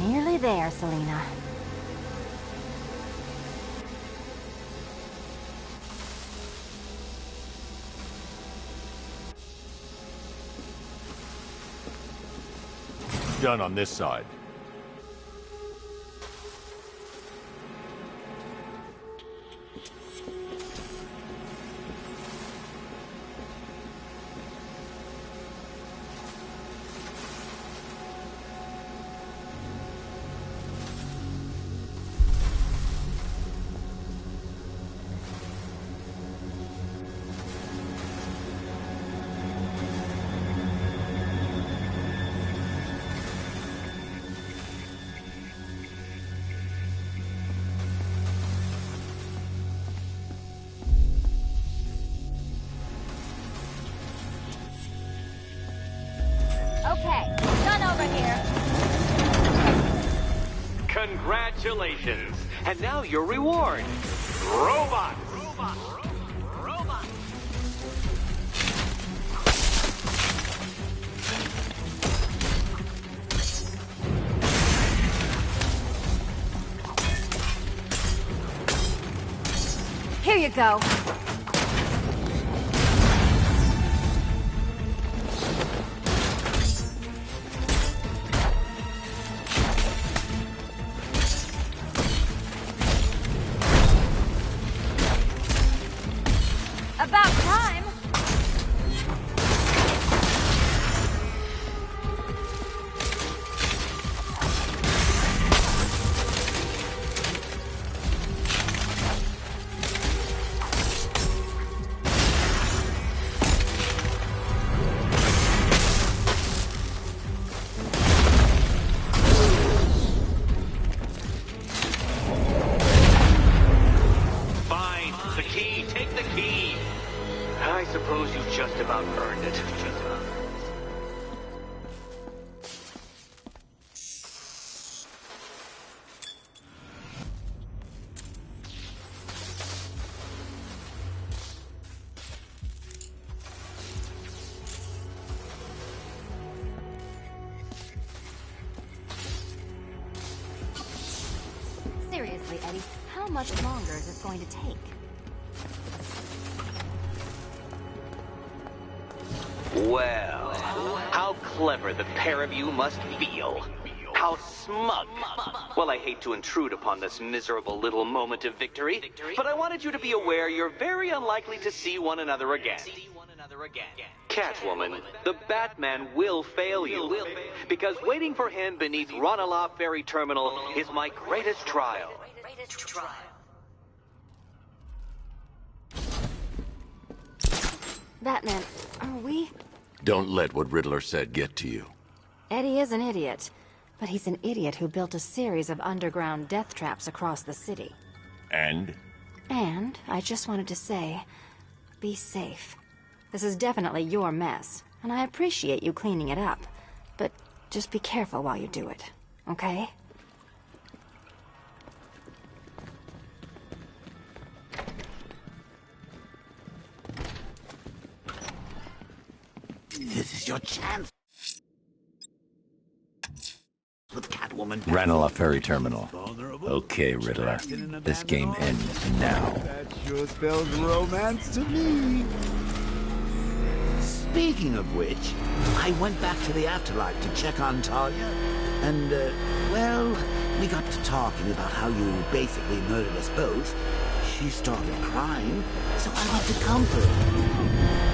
Nearly there, Selena. Done on this side. Okay, done over here. Congratulations. And now your reward. Robots. Here you go. About time. Fine. The key. Take the key. I suppose you just about earned it. Eddie. How much longer is this going to take? Well, how clever the pair of you must feel. How smug. Well, I hate to intrude upon this miserable little moment of victory, but I wanted you to be aware you're very unlikely to see one another again. Catwoman, the Batman will fail you, because waiting for him beneath Ranelagh Ferry Terminal is my greatest trial. Batman, are we? Don't let what Riddler said get to you. Eddie is an idiot, but he's an idiot who built a series of underground death traps across the city. And? And I just wanted to say, be safe. This is definitely your mess, and I appreciate you cleaning it up. But just be careful while you do it, okay? This is your chance. With Catwoman. Ranelagh Ferry Terminal. Okay, Riddler. This game ends now. That sure spells romance to me. Speaking of which, I went back to the afterlife to check on Talia, and, well, we got to talking about how you basically murdered us both. She started crying, so I went to comfort her.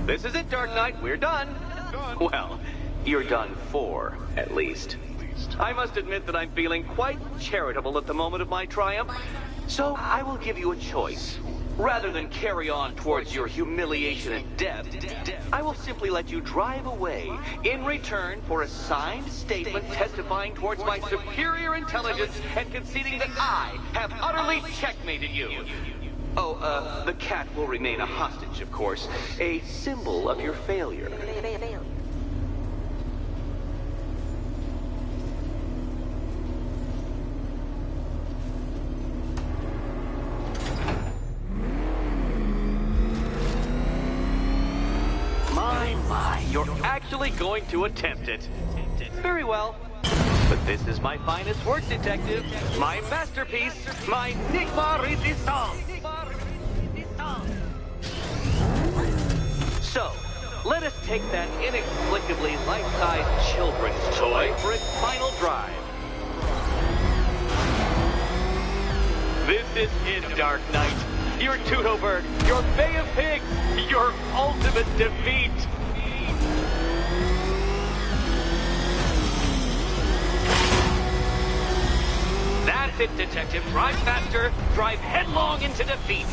This is it, Dark Knight. We're done. Well, you're done for, at least. I must admit that I'm feeling quite charitable at the moment of my triumph, so I will give you a choice. Rather than carry on towards your humiliation and death, I will simply let you drive away in return for a signed statement testifying towards my superior intelligence and conceding that I have utterly checkmated you. Oh, the cat will remain a hostage, of course. A symbol of your failure. My, you're actually going to attempt it. Very well. But this is my finest work, Detective. My masterpiece. My Nigma Resistance. So, let us take that inexplicably life-sized children's toy for its final drive. This is it, Dark Knight. Your Teutoburg, your Bay of Pigs, your ultimate defeat. That's it, Detective. Drive faster, drive headlong into defeat.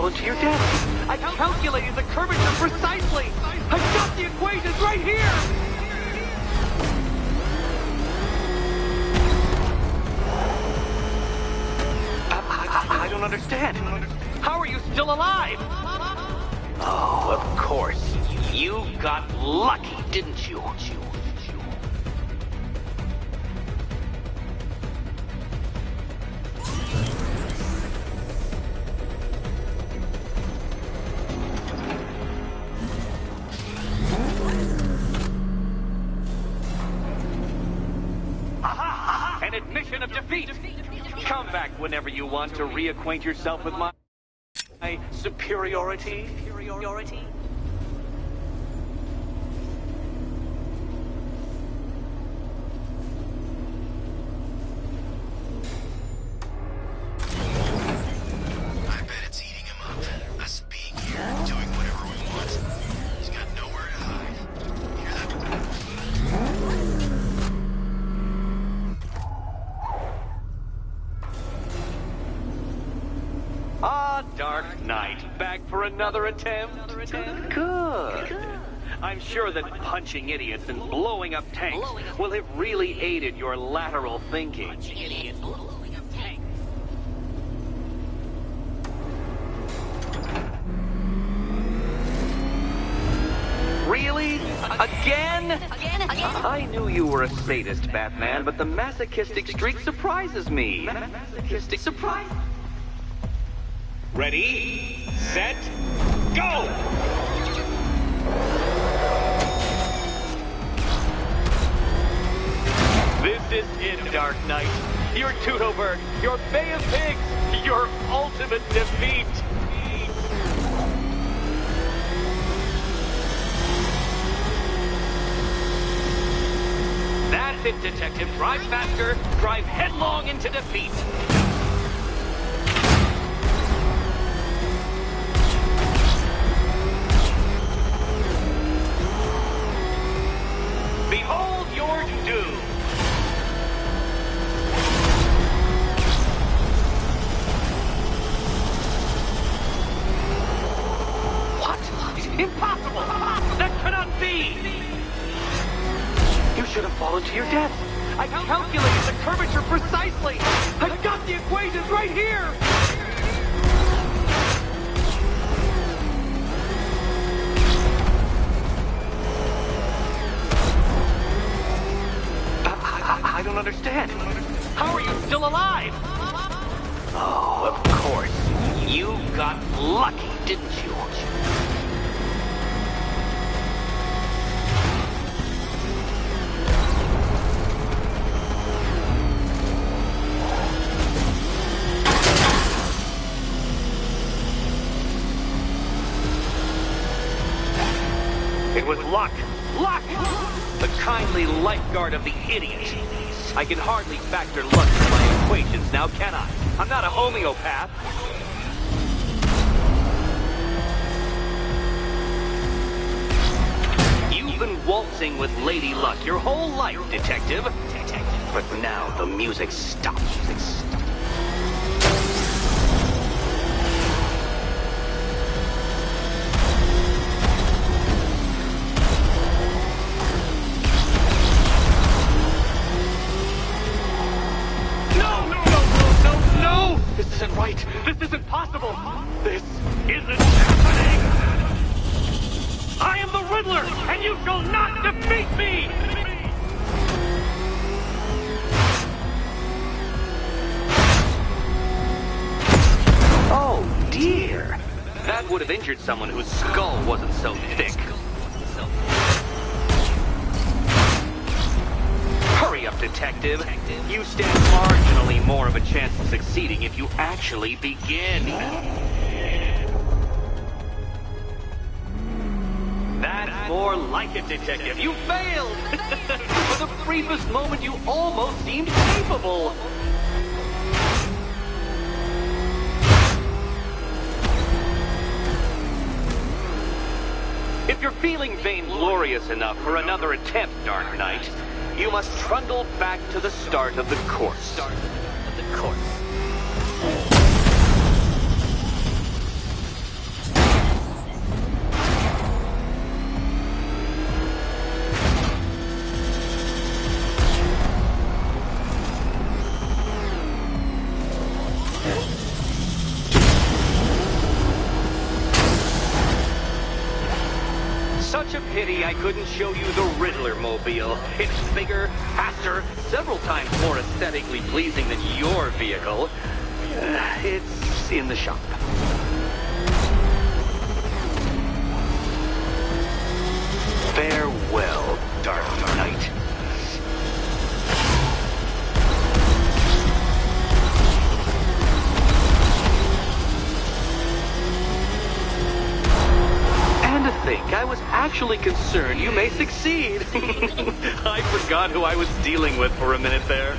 To your death. I calculated the curvature precisely. I've got the equations right here. I don't understand. How are you still alive? Oh, of course. You got lucky, didn't you? demonstration of defeat. Come back whenever you want to reacquaint yourself with my superiority. I bet it's eating him up. Us being here, doing whatever we want. He's got nowhere to hide. Hear that? Ah, Dark Knight, back for another attempt? Good. I'm sure that punching idiots and blowing up tanks will have really aided your lateral thinking. Really? Again? I knew you were a sadist, Batman, but the masochistic streak surprises me. Masochistic surprise? Ready, set, go! This is it, Dark Knight. Your Toodleberg, your Bay of Pigs, your ultimate defeat. That's it, Detective. Drive faster, drive headlong into defeat. Behold your doom. What? Impossible! That cannot be! You should have fallen to your death. I calculated the curvature precisely. I've got the equations right here. I don't understand. How are you still alive? Oh, of course. You got lucky, didn't you? It was luck. Luck! The kindly lifeguard of the idiot. I can hardly factor luck into my equations now, can I? I'm not a homeopath. You've been waltzing with Lady Luck your whole life, Detective. But now the music stops. This isn't right. This isn't possible. This isn't happening. I am the Riddler, and you shall not defeat me! Oh, dear. That would have injured someone whose skull wasn't so thick. Hurry up, Detective. You stand marginally more of a chance of succeeding if you actually begin. That's more like it, Detective. You failed! For the briefest moment, you almost seemed capable. If you're feeling vainglorious enough for another attempt, Dark Knight, you must trundle back to the start of the course. Such a pity I couldn't show you the Riddler mobile. It's bigger, faster, several times more aesthetically pleasing than your vehicle. It's in the shop. Farewell, Dark Knight. think. I was actually concerned you may succeed. I forgot who I was dealing with for a minute there.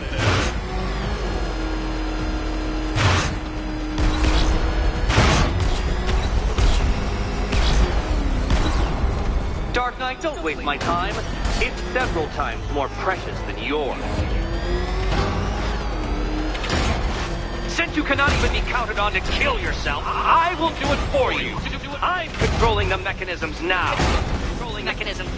Dark Knight, don't waste my time. It's several times more precious than yours. Since you cannot even be counted on to kill yourself, I will do it for you. I'm controlling the mechanisms now. Controlling mechanisms.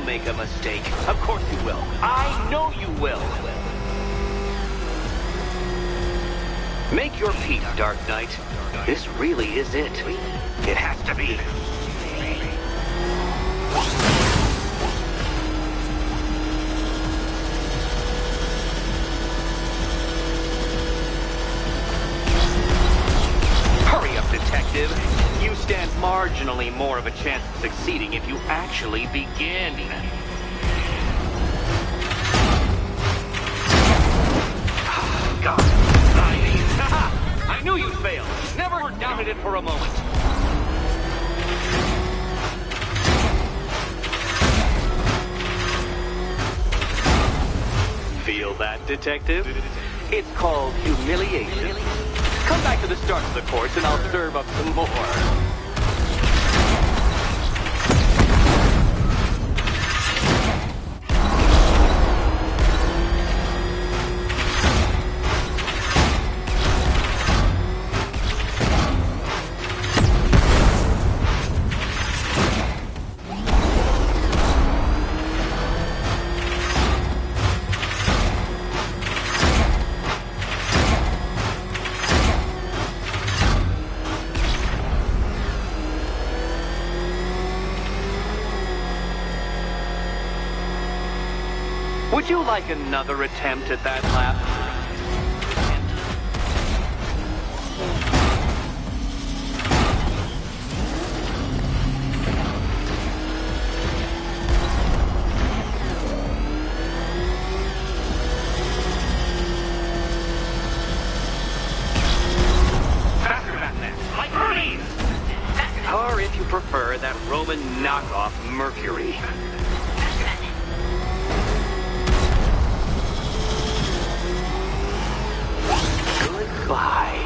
Make a mistake. Of course you will. I know you will. Make your peace, Dark Knight. This really is it. It has to be. Hurry up, detective. You stand marginally more of a chance of succeeding if you actually begin. God. I knew you'd fail. Never doubted it for a moment. Feel that, detective? It's called humiliation. Come back to the start of the course and I'll serve up some more. Would you like another attempt at that lap? Faster, Batman! Like Hermes! Or if you prefer, that Roman knockoff Mercury. Goodbye.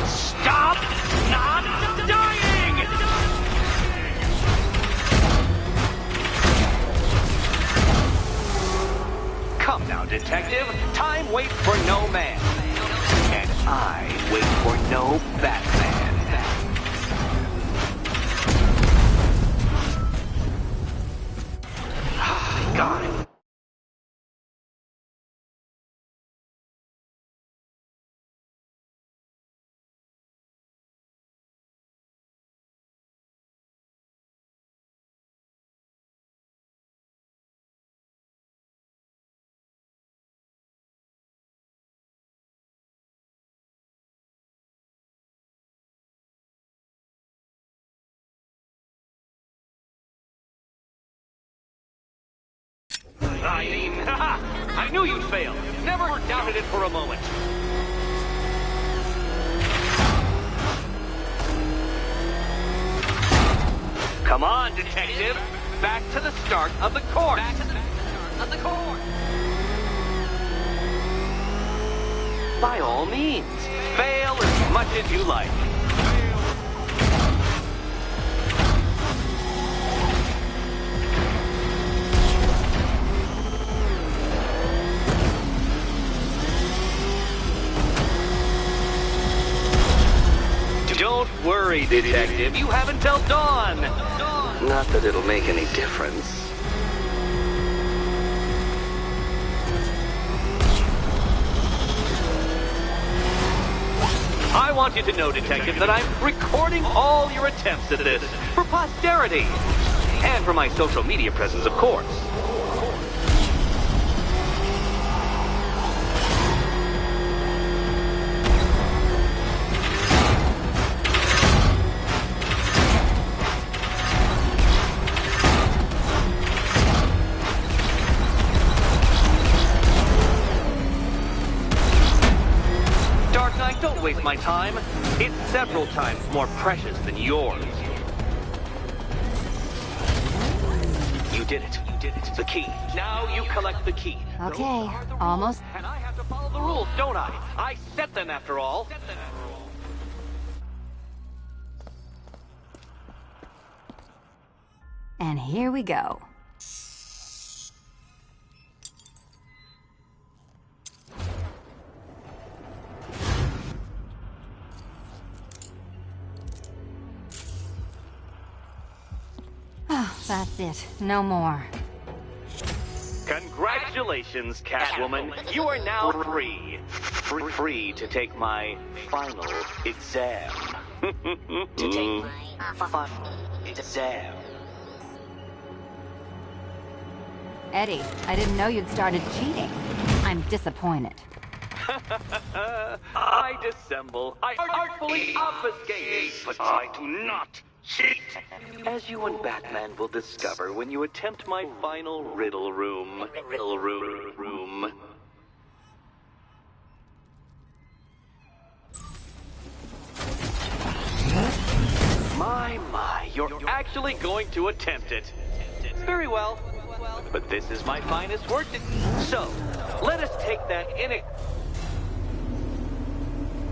Stop not dying! Come now, detective. Time waits for no man. And I wait for no Batman. Got it. I knew you'd fail. Never doubted it for a moment. Come on, detective. Back to the start of the course. Back to the start of the course. By all means, fail as much as you like. Don't worry, detective. You have until dawn. Not that it'll make any difference. want you to know, Detective, that I'm recording all your attempts at this for posterity. And for my social media presence, of course. Dark Knight, don't waste my time. It's several times more precious than yours. You did it. You did it. The key. Now you collect the key. Okay, almost. And I have to follow the rules, don't I? I set them after all. And here we go. Oh, that's it. No more. Congratulations, Catwoman. You are now free. Free to take my final exam. To take my final exam. Eddie, I didn't know you'd started cheating. I'm disappointed. I dissemble. I artfully obfuscate. But I do not cheat. As you and Batman will discover when you attempt my final riddle room. Riddle room. My, you're actually going to attempt it. Very well. But this is my finest work. So, let us take that in.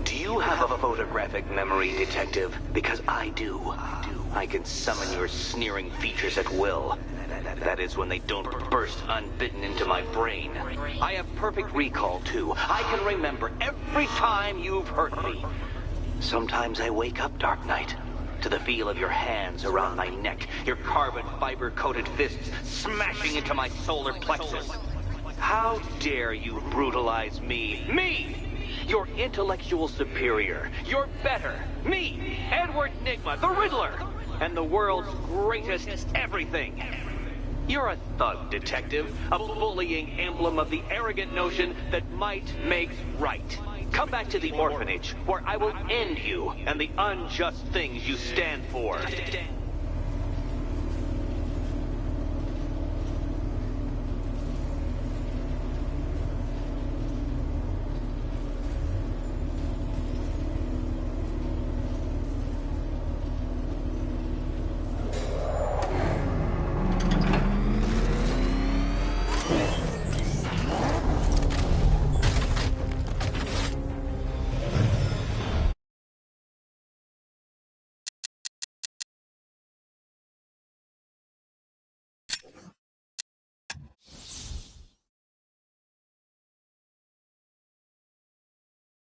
Do you have a photographic memory, Detective? Because I do. I can summon your sneering features at will. That is when they don't burst unbidden into my brain. I have perfect recall, too. I can remember every time you've hurt me. Sometimes I wake up, Dark Knight, to the feel of your hands around my neck, your carbon fiber-coated fists smashing into my solar plexus. How dare you brutalize me? Me! Your intellectual superior. You're better. Me, Edward Nygma, the Riddler, and the world's greatest everything. You're a thug, Detective, a bullying emblem of the arrogant notion that might makes right. Come back to the orphanage, where I will end you and the unjust things you stand for.